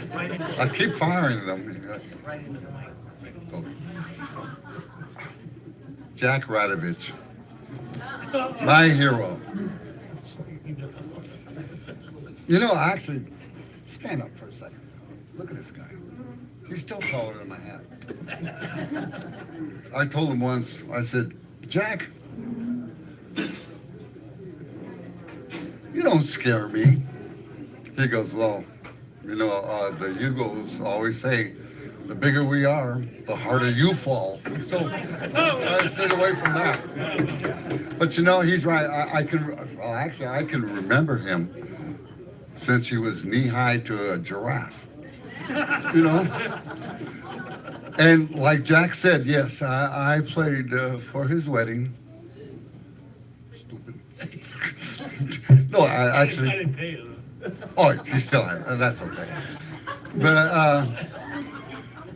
I keep firing them. Jack Radovich. My hero. You know, actually, stand up for a second. Look at this guy. He's still taller than my hat. I told him once, I said, "Jack, you don't scare me." He goes, "Well, you know, the Yugos always say, the bigger we are, the harder you fall." So I stayed away from that. But you know, he's right. I can remember him since he was knee-high to a giraffe. you know. And like Jack said, yes, I played for his wedding. Stupid. No, I actually. I didn't pay you. Oh, he still has. That's okay. But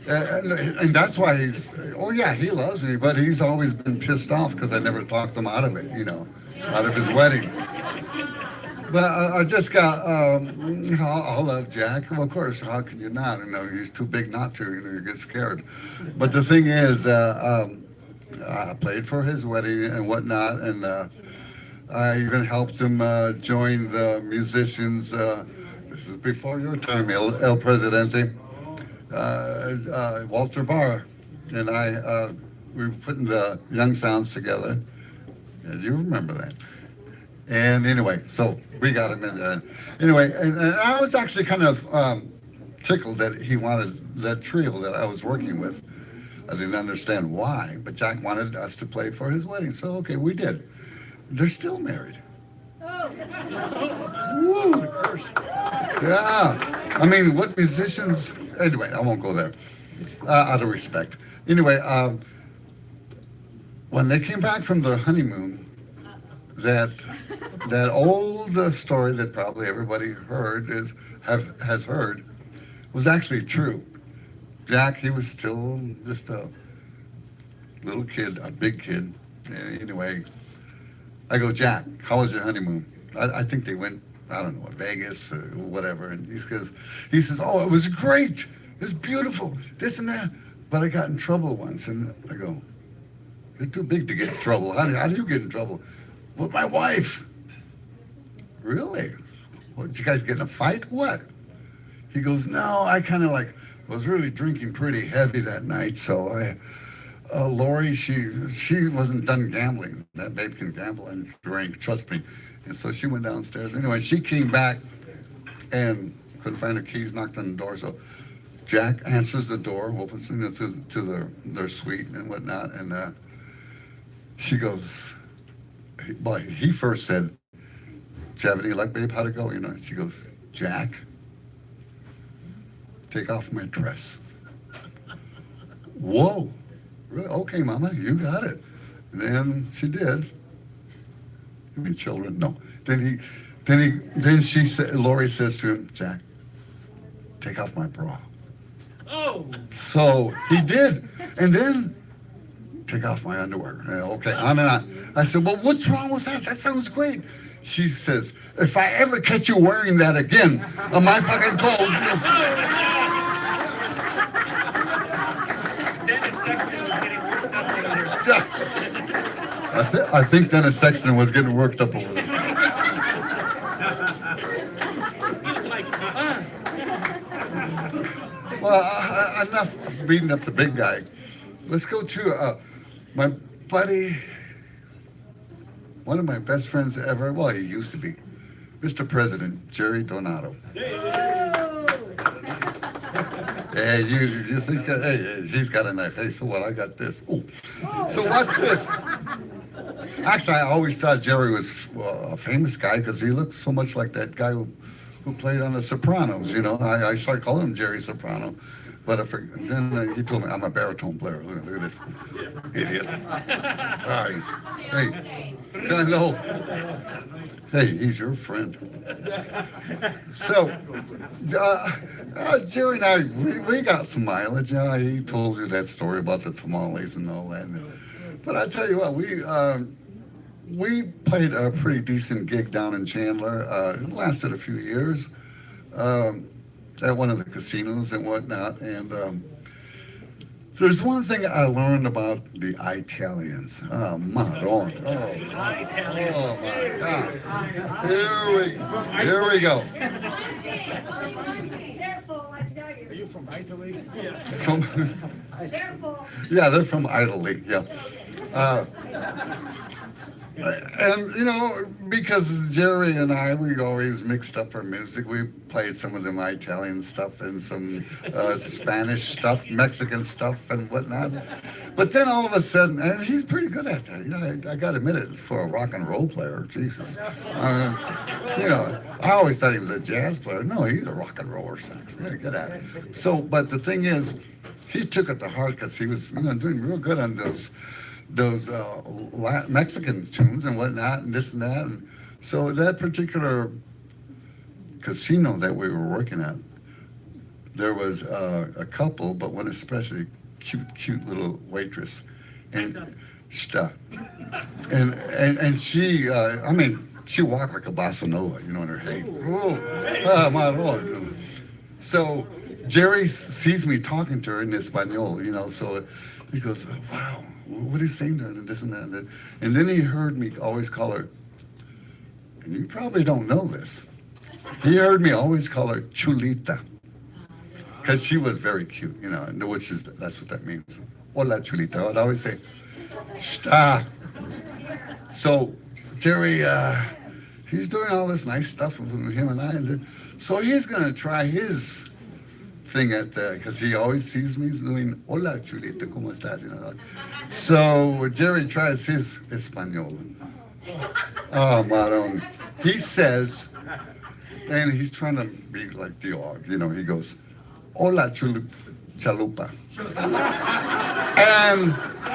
and that's why he's. Oh yeah, he loves me, but he's always been pissed off because I never talked him out of it. You know, out of his wedding. But I just got. I love Jack. Well, of course, how can you not? You know, he's too big not to. You know, you get scared. But the thing is, I played for his wedding and whatnot, and I even helped him join the musicians. This is before your time, El Presidente. Walter Barr and I, we were putting the Young Sounds together. And you remember that. And anyway, so we got him in there. Anyway, and I was actually kind of tickled that he wanted that trio that I was working with. I didn't understand why, but Jack wanted us to play for his wedding. So, okay, we did. They're still married. Woo! Yeah. I mean, what musicians... Anyway, I won't go there. Out of respect. Anyway, when they came back from their honeymoon, that old story that probably everybody has heard was actually true. Jack, he was still just a little kid, a big kid. Anyway, I go, Jack, how was your honeymoon? I think they went, I don't know, Vegas or whatever. And he says, oh, it was great. It was beautiful. This and that. But I got in trouble once. And I go, you're too big to get in trouble. How do you get in trouble? With my wife. Really? What, did you guys get in a fight? What? He goes, no, I kind of like was really drinking pretty heavy that night. So Lori, she wasn't done gambling. That babe can gamble and drink, trust me. And so she went downstairs. Anyway, she came back and couldn't find her keys, knocked on the door. So Jack answers the door, opens to their suite and whatnot. And she goes, boy, he first said, do you have any luck, babe? How'd it go? You know, she goes, Jack, take off my dress. Whoa. Really? Okay, Mama, you got it. And then she did. You mean children? No. Then she said, Lori says to him, Jack, take off my bra. Oh. So he did. And then take off my underwear. Okay, on and on. I said, well, what's wrong with that? That sounds great. She says, if I ever catch you wearing that again on my fucking clothes. Dennis Sexton was getting worked up over there. I think Dennis Sexton was getting worked up over there. He was like, Well, enough beating up the big guy. Let's go to my buddy, one of my best friends ever. Well, he used to be, Mr. President, Jerry Donato. Hey, you think, hey, he's got a knife. Hey, so what? I got this. Ooh. So what's this? Actually, I always thought Jerry was a famous guy because he looked so much like that guy who played on The Sopranos. You know, I started calling him Jerry Soprano. But then he told me I'm a baritone player. Look at this idiot. All right. Hey, I know. Hey, he's your friend. So, Jerry and I, we got some mileage. He told you that story about the tamales and all that. But I tell you what, we played a pretty decent gig down in Chandler. It lasted a few years. At one of the casinos and whatnot. And there's one thing I learned about the Italians. Oh, Madonna. Oh, my God. Here we go. Careful, I tell you. are you from Italy? Yeah. Careful. Yeah, they're from Italy, yeah. And, because Jerry and I, we always mixed up our music. We played some of them Italian stuff and some Spanish stuff, Mexican stuff and whatnot. But then all of a sudden, and he's pretty good at that. I got to admit it, for a rock and roll player, Jesus. I always thought he was a jazz player. No, he's a rock and roller sax. Very good at it. So, but the thing is, he took it to heart because he was, doing real good on those Mexican tunes and whatnot and this and that. And so that particular casino that we were working at, there was a couple, but one especially cute little waitress, and stuff. And she, she walked like a bossa nova, in her head. Oh, my Lord. So Jerry sees me talking to her in Espanol, so he goes, wow, what are you saying to her, and this and that. And then he heard me always call her, and you probably don't know this, he heard me always call her Chulita, because she was very cute, that's what that means. Hola, Chulita. I'd always say, Shta. So Jerry, he's doing all this nice stuff with him and I, so he's going to try his thing because he always sees me doing, hola, Chulita, ¿cómo estás? So Jerry tries his Espanol. Oh, Maron. He says, and he's trying to be like Diog, he goes, hola, chalupa. And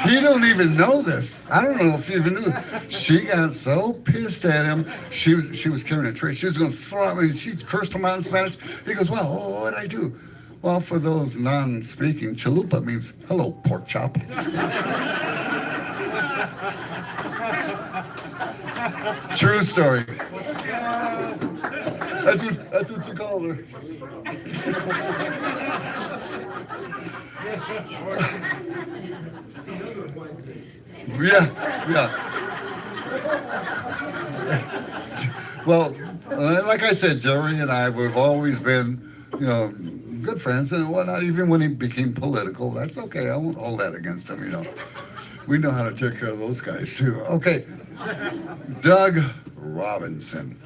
he don't even know this. I don't know if he even knew. She got so pissed at him. She was carrying a tray. She was going to throw him. She cursed him out in Spanish. He goes, well, what did I do? Well, for those non-speaking, chalupa means hello, pork chop. True story. That's what you call her. Yeah. Well, like I said, Jerry and I, we've always been, good friends and whatnot. Even when he became political, that's okay. I won't hold that against him, We know how to take care of those guys too. Okay, Doug Robinson.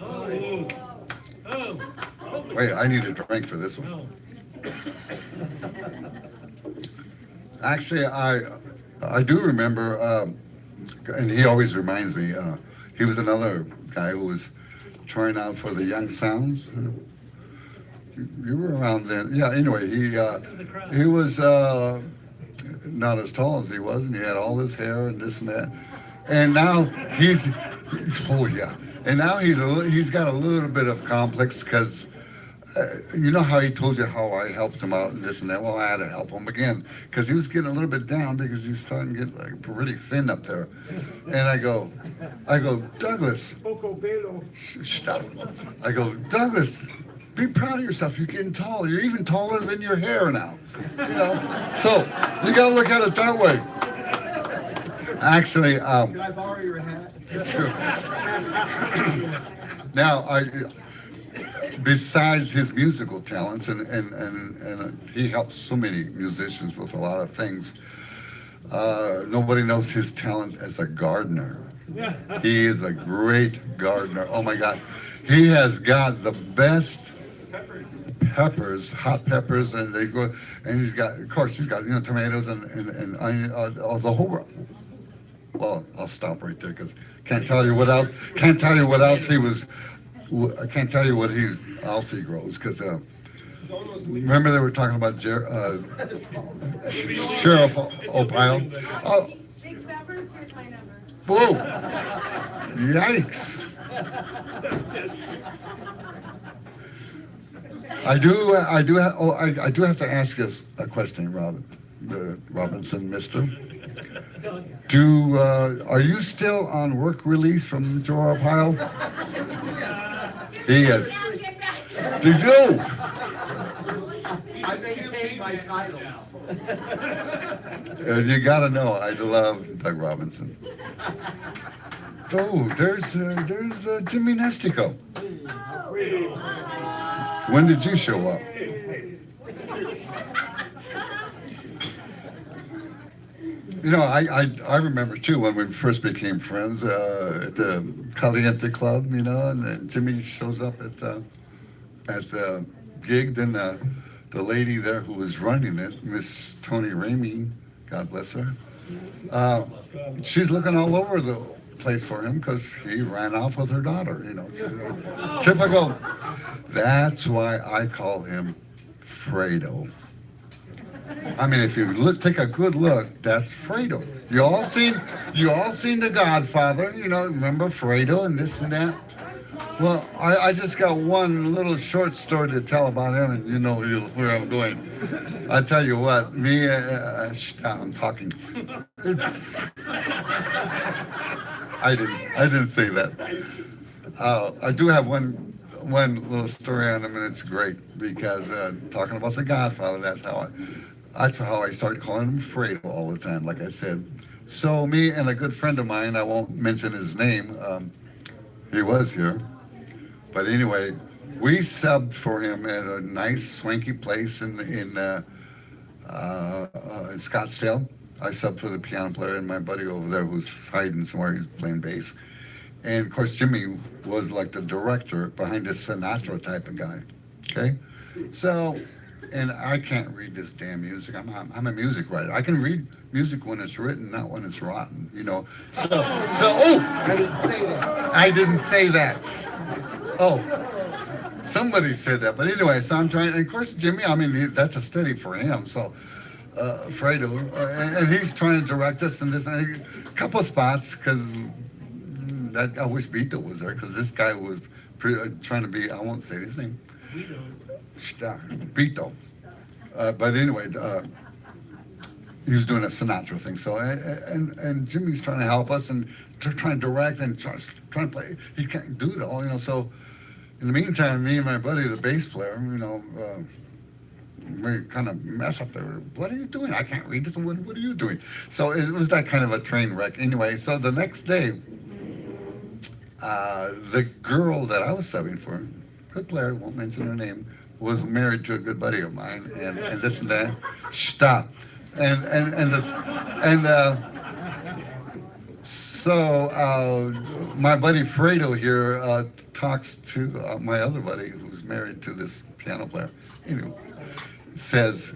Wait, I need a drink for this one. Actually, I do remember, and he always reminds me, he was another guy who was trying out for the Young Sounds. You were around then. Yeah, anyway, he was not as tall as he was, and he had all his hair and this and that. And now he's and now he's got a little bit of complex because you know how he told you how I helped him out and this and that. Well, I had to help him again because he was getting a little bit down because he was starting to get pretty thin up there. And I go, Douglas, stop. I go, Douglas, be proud of yourself. You're getting taller. You're even taller than your hair now. So you got to look at it that way. Actually, Can I borrow your hat? now besides his musical talents, and he helps so many musicians with a lot of things, nobody knows his talent as a gardener. He is a great gardener. Oh my God. He has got the best peppers, hot peppers, and they go, and he's got, of course, he's got, tomatoes and onion, the whole. Well, I'll stop right there because can't tell you what else he was. I can't tell you what else he grows because remember they were talking about Sheriff Opile. Oh, Big peppers, here's my number. whoa! Yikes! I do have to ask you a question, Robinson, Mister. Are you still on work release from Joe Arpaio? He is. Did you? I maintain my title. You gotta know, I love Doug Robinson. Oh, there's Jimmy Nestico. When did you show up? You know, I remember too when we first became friends at the Caliente Club, you know, and then Jimmy shows up at the gig. Then the lady there who was running it, Miss Tony Ramey, God bless her, she's looking all over the place for him because he ran off with her daughter, you know. Typical. That's why I call him Fredo. I mean, if you take a good look, that's Fredo. You all seen The Godfather, you know, remember Fredo and this and that? Well, I just got one little short story to tell about him, and you know where I'm going. I tell you what, I'm talking. I didn't say that. I do have one little story on him, and it's great because talking about The Godfather, that's how I started calling him Fredo all the time, like I said. So me and a good friend of mine, I won't mention his name, he was here. But anyway, we subbed for him at a nice swanky place in Scottsdale. I subbed for the piano player and my buddy over there who's hiding somewhere, he's playing bass. And of course, Jimmy was like the director behind this Sinatra type of guy, okay? So, and I can't read this damn music. I'm a music writer. I can read music when it's written, not when it's rotten, you know? I didn't say that. Oh, somebody said that. But anyway, so I'm trying, and of course, Jimmy, I mean, that's a steady for him, so Fredo, and he's trying to direct us in this, and a couple of spots, because I wish Vito was there, because this guy was trying to be, I won't say his name. Vito. But anyway, he was doing a Sinatra thing. So, and Jimmy's trying to help us and trying to direct and trying to play. He can't do it all, you know. So, in the meantime, me and my buddy, the bass player, you know, we kind of mess up there. What are you doing? I can't read it. What are you doing? So it was that kind of a train wreck. Anyway, so the next day, the girl that I was subbing for, good player, won't mention her name, was married to a good buddy of mine, and this and that. Stop. So my buddy Fredo here talks to my other buddy who's married to this piano player. Anyway, says,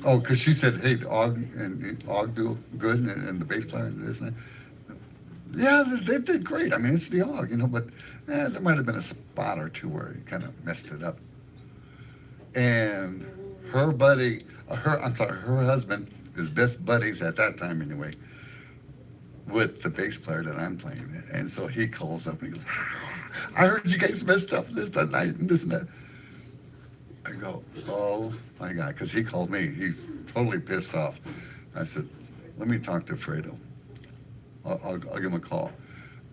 oh, because she said, hey, Aug do good, and the bass player and this and that. Yeah, they did great. I mean, it's the Aug, you know, but there might have been a spot or two where he kind of messed it up. And her buddy, her husband, his best buddies at that time anyway, with the bass player that I'm playing. And so he calls up and he goes, I heard you guys messed up this, that night, and this and that. I go, oh my God, because he called me. He's totally pissed off. I said, let me talk to Fredo. I'll give him a call.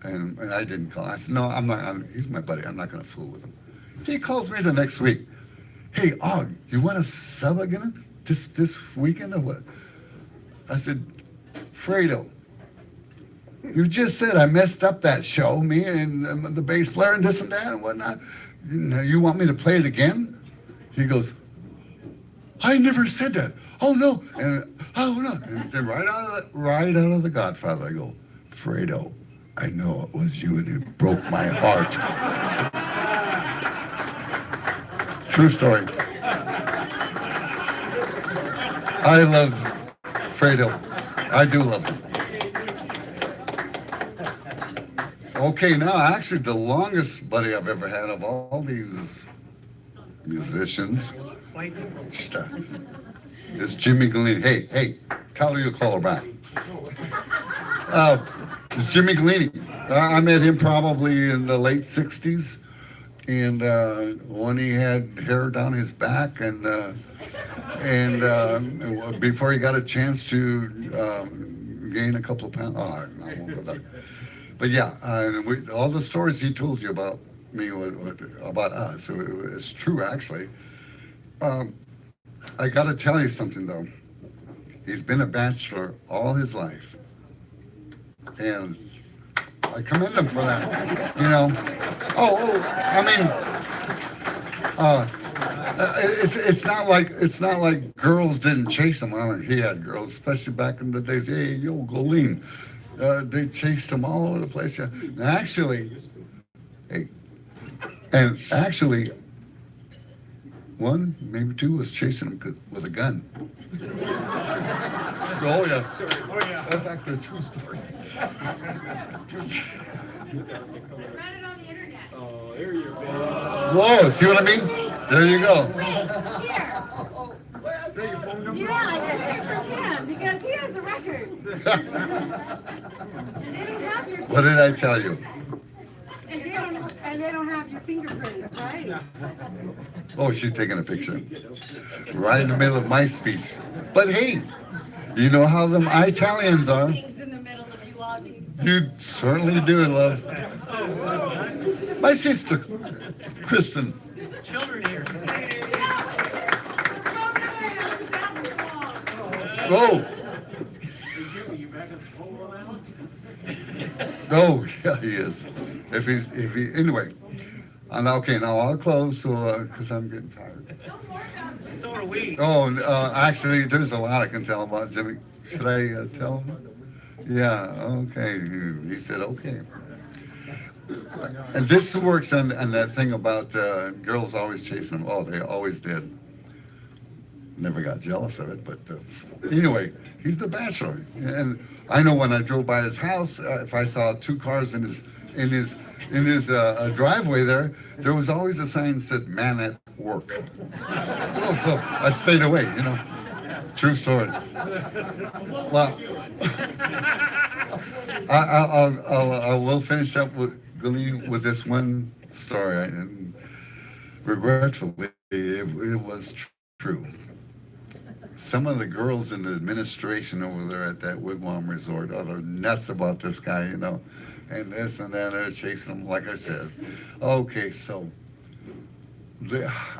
And I didn't call. I said, no, I'm not. He's my buddy. I'm not going to fool with him. He calls me the next week. Hey, Aug, you want to sub again this weekend or what? I said, Fredo, you just said I messed up that show, me and the bass player and this and that and whatnot. You want me to play it again? He goes, I never said that. Oh no, and oh no, and then right out of The Godfather, I go, Fredo, I know it was you, and it broke my heart. True story. I love Fredo. I do love him. Okay, now actually the longest buddy I've ever had of all these musicians is Jimmy Galini. Hey, tell her you'll call her back. It's Jimmy Galini. I met him probably in the late 60s. And when he had hair down his back, and before he got a chance to gain a couple of pounds. Oh, I won't go there. But yeah, all the stories he told you about me, about us, it's true actually. I got to tell you something though. He's been a bachelor all his life, and I commend him for that. You know. It's not like girls didn't chase him. I mean, he had girls, especially back in the days. Hey, yo, Golene. They chased him all over the place. Yeah. And actually, hey, and actually, one, maybe two, was chasing him with a gun. Oh yeah. That's actually a true story. Read it on the internet. Whoa, see what I mean? There you go. Here. Yeah, I took it from him because he has the record. And they don't have your What did I tell you? and they don't have your fingerprints, right? Oh, she's taking a picture. Right in the middle of my speech. But hey, you know how them Italians are. Things in the middle of you logging. You certainly do, love. My sister, Kristen. Oh. Oh, yeah, he is. Anyway. And okay, now I'll close, so, because I'm getting tired. So are we. Oh, actually, there's a lot I can tell about Jimmy. Should I tell him? Yeah, okay. He said, okay. And this works on that thing about girls always chasing him. Oh, they always did. Never got jealous of it, but anyway, he's the bachelor. And I know when I drove by his house, if I saw two cars in his driveway there was always a sign that said "Man at Work." Well, so I stayed away. True story. Well, I will finish up with this one story, and regretfully, it was true. Some of the girls in the administration over there at that Wigwam Resort, they're nuts about this guy, and this and that. They're chasing him, like I said. Okay, so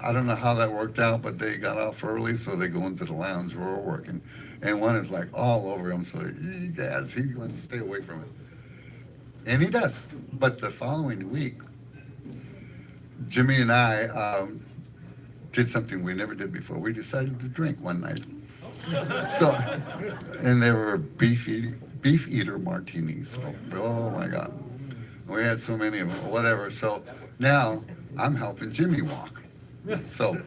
I don't know how that worked out, but they got off early, so they go into the lounge where we're working. And one is like all over him, so he wants to stay away from it. And he does. But the following week, Jimmy and I did something we never did before. We decided to drink one night. So, and they were beef eater martinis. Oh my God. We had so many of them, whatever. So now I'm helping Jimmy walk. So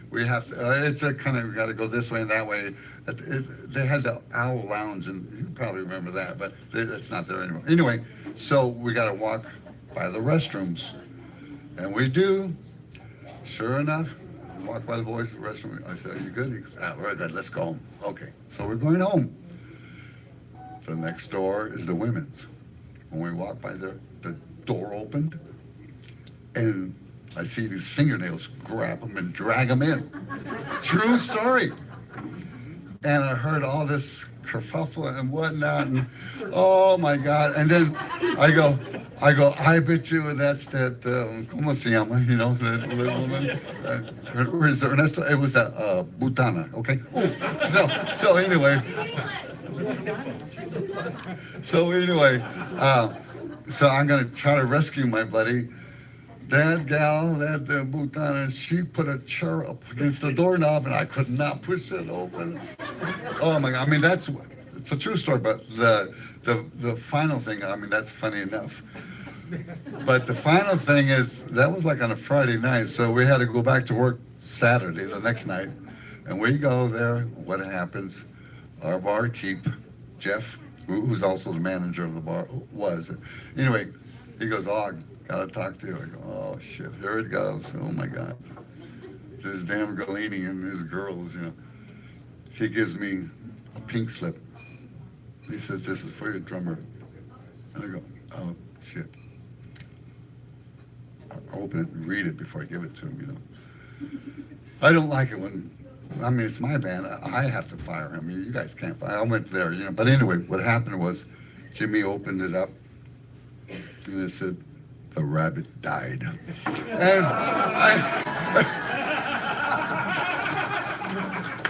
we have to, it's a kind of, we got to go this way and that way. They had the Owl Lounge, and you probably remember that, but it's not there anymore. Anyway, so we got to walk by the restrooms. And we do. Sure enough, we walk by the boys' restroom. I said, "Are you good?" He goes, "We're good. Let's go home." Okay, so we're going home. The next door is the women's. When we walk by there, the door opened, and I see these fingernails grab them and drag them in. True story. And I heard all this kerfuffle and whatnot, and oh my God! And then I go, I bet you that's that, ¿cómo se llama? That woman. Where's Ernesto? It was that Butana, okay? Oh, so anyway. So I'm going to try to rescue my buddy. That gal, that Butana, she put a chair up against the doorknob, and I could not push it open. Oh my God! I mean, it's a true story, but the final thing, I mean, that's funny enough. But the final thing is, that was like on a Friday night, so we had to go back to work Saturday, the next night, and we go there. What happens? Our barkeep, Jeff, who's also the manager of the bar, anyway, he goes, "Oh, gotta talk to you." I go, "Oh shit, here it goes." Oh my God, this damn Galini and his girls, He gives me a pink slip. He says, "This is for your drummer." And I go, "Oh shit." I open it and read it before I give it to him. I don't like it when, it's my band. I have to fire him. You guys can't fire. I went there, But anyway, what happened was, Jimmy opened it up, and it said, "The rabbit died." And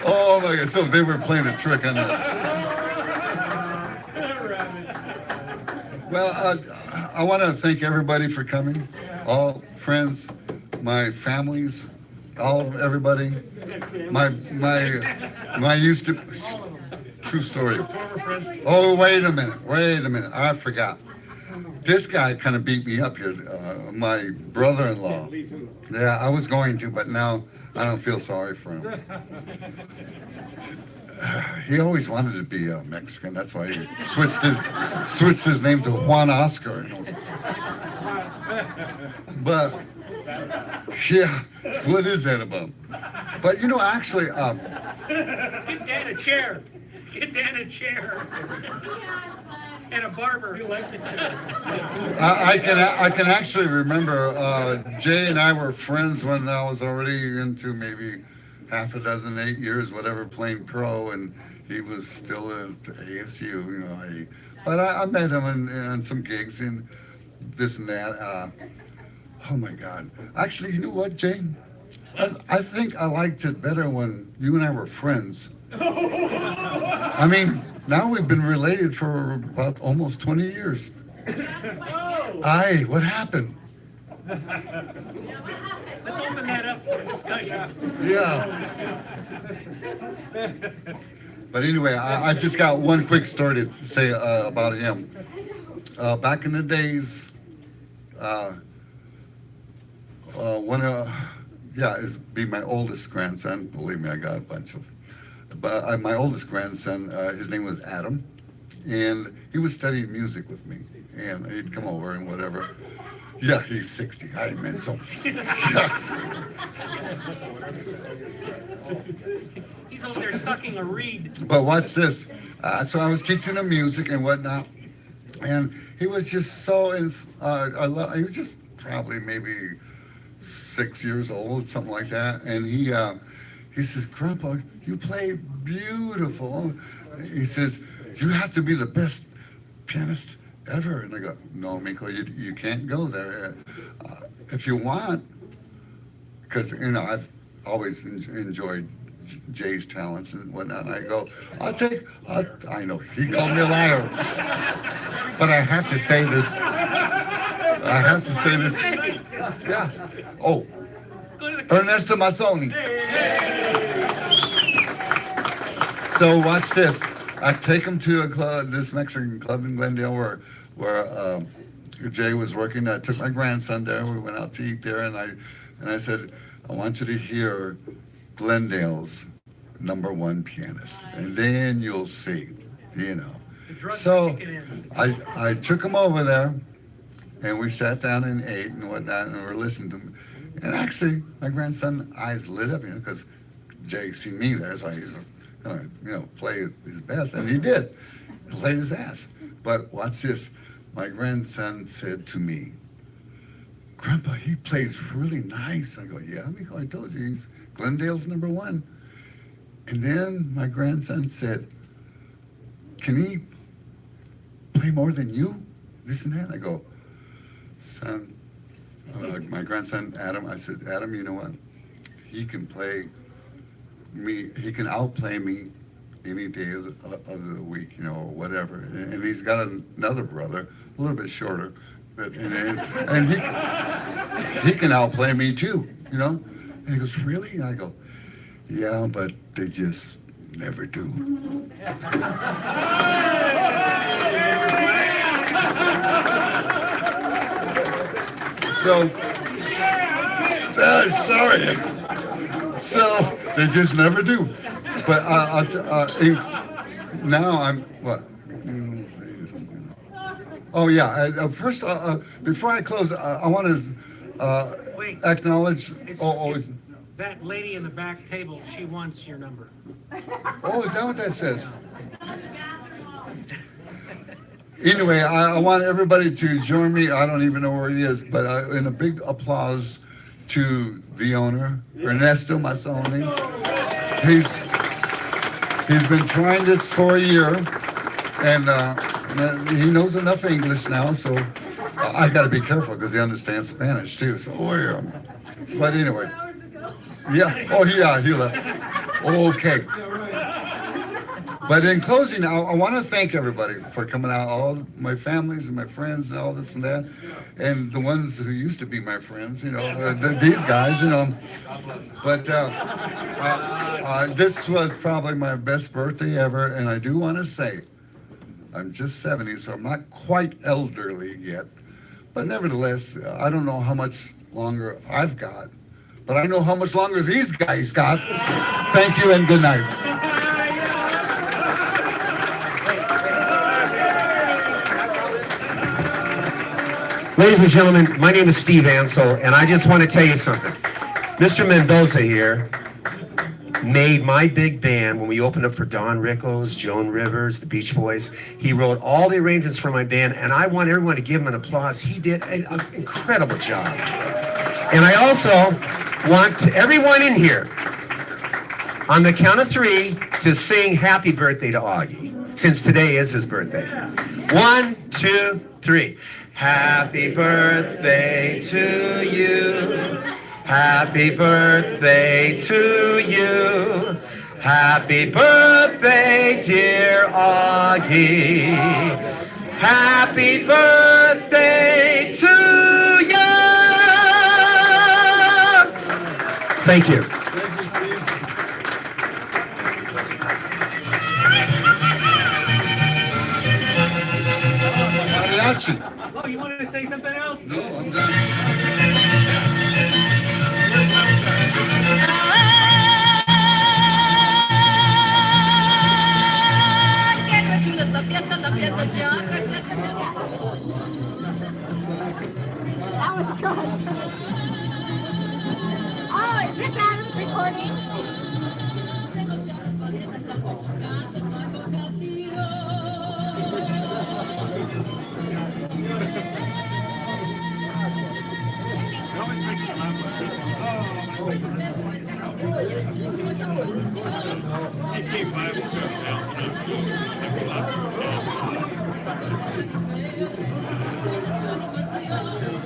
oh my God! So they were playing a trick on us. Well, I want to thank everybody for coming, all friends, my families, everybody. My used to, true story. Oh, wait a minute, I forgot. This guy kind of beat me up here, my brother-in-law. Yeah, I was going to, but now I don't feel sorry for him. He always wanted to be a Mexican, that's why he switched his name to Juan Oscar. But, yeah, what is that about? But, actually, Get Dan a chair. Get Dan a chair. And a barber. I can actually remember Jay and I were friends when I was already into maybe half a dozen, 8 years, whatever, playing pro, and he was still at ASU. But I met him on some gigs and this and that. Oh my God! Actually, you know what, Jay? I think I liked it better when you and I were friends. I mean, now we've been related for about almost 20 years. Aye, what happened? Let's open that up for discussion. Yeah. But anyway, I just got one quick story to say about him. Back in the days, be my oldest grandson. Believe me, I got a bunch of. But my oldest grandson, his name was Adam, and he was studying music with me, and he'd come over and whatever. Yeah, he's 60. I meant so. He's over there sucking a reed. But watch this. So I was teaching him music and whatnot, and he was just so he was just probably maybe 6 years old, something like that. And he says, "Grandpa, you play beautiful." He says, "You have to be the best pianist ever." And I go, "No, Miko, you can't go there. If you want," because I've always enjoyed Jay's talents and whatnot. And I go, I know he called me a liar, but I have to say this. Yeah. Oh, Ernesto Mazzoni. So watch this. I take him to a club, this Mexican club in Glendale, where Jay was working. I took my grandson there. We went out to eat there, and I said, "I want you to hear Glendale's #1 pianist, and then you'll see." So I took him over there, and we sat down and ate and whatnot, and we were listening to him. And actually, my grandson's eyes lit up, because Jay seen me there, so he's gonna, play his best, and he did. Played his ass. But watch this. My grandson said to me, "Grandpa, he plays really nice." I go, "Yeah, Miko, I told you, he's Glendale's #1. And then my grandson said, "Can he play more than you?" This and that. I go, "Son," my grandson Adam, I said, "Adam, you know what? He can play me, he can outplay me any day of the week, or whatever." And he's got another brother, a little bit shorter, but and he can outplay me too, And he goes, "Really?" And I go, "Yeah, but they just never do." So, sorry. So they just never do. But now I'm what? Oh yeah. First, before I close, I want to acknowledge. That lady in the back table, she wants your number. Oh, is that what that says? Anyway, I want everybody to join me. I don't even know where he is, but in a big applause to the owner, Ernesto Mazzoni. He's been trying this for a year, and he knows enough English now, so I got to be careful because he understands Spanish too. So, but anyway, yeah. Oh, yeah, he left. Okay. But in closing, I want to thank everybody for coming out, all my families and my friends and all this and that, and the ones who used to be my friends, these guys, But this was probably my best birthday ever, and I do want to say, I'm just 70, so I'm not quite elderly yet. But nevertheless, I don't know how much longer I've got, but I know how much longer these guys got. Thank you and good night. Ladies and gentlemen, my name is Steve Ansel, and I just want to tell you something. Mr. Mendoza here made my big band when we opened up for Don Rickles, Joan Rivers, the Beach Boys. He wrote all the arrangements for my band, and I want everyone to give him an applause. He did an incredible job. And I also want everyone in here, on the count of 3, to sing happy birthday to Auggie, since today is his birthday. 1, 2, 3. Happy birthday to you. Happy birthday to you. Happy birthday, dear Auggie. Happy birthday to you. Thank you. Mariachi. Oh, you wanted to say something else? No, I'm done. That was good. Oh, is this Adam's recording?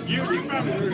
You probably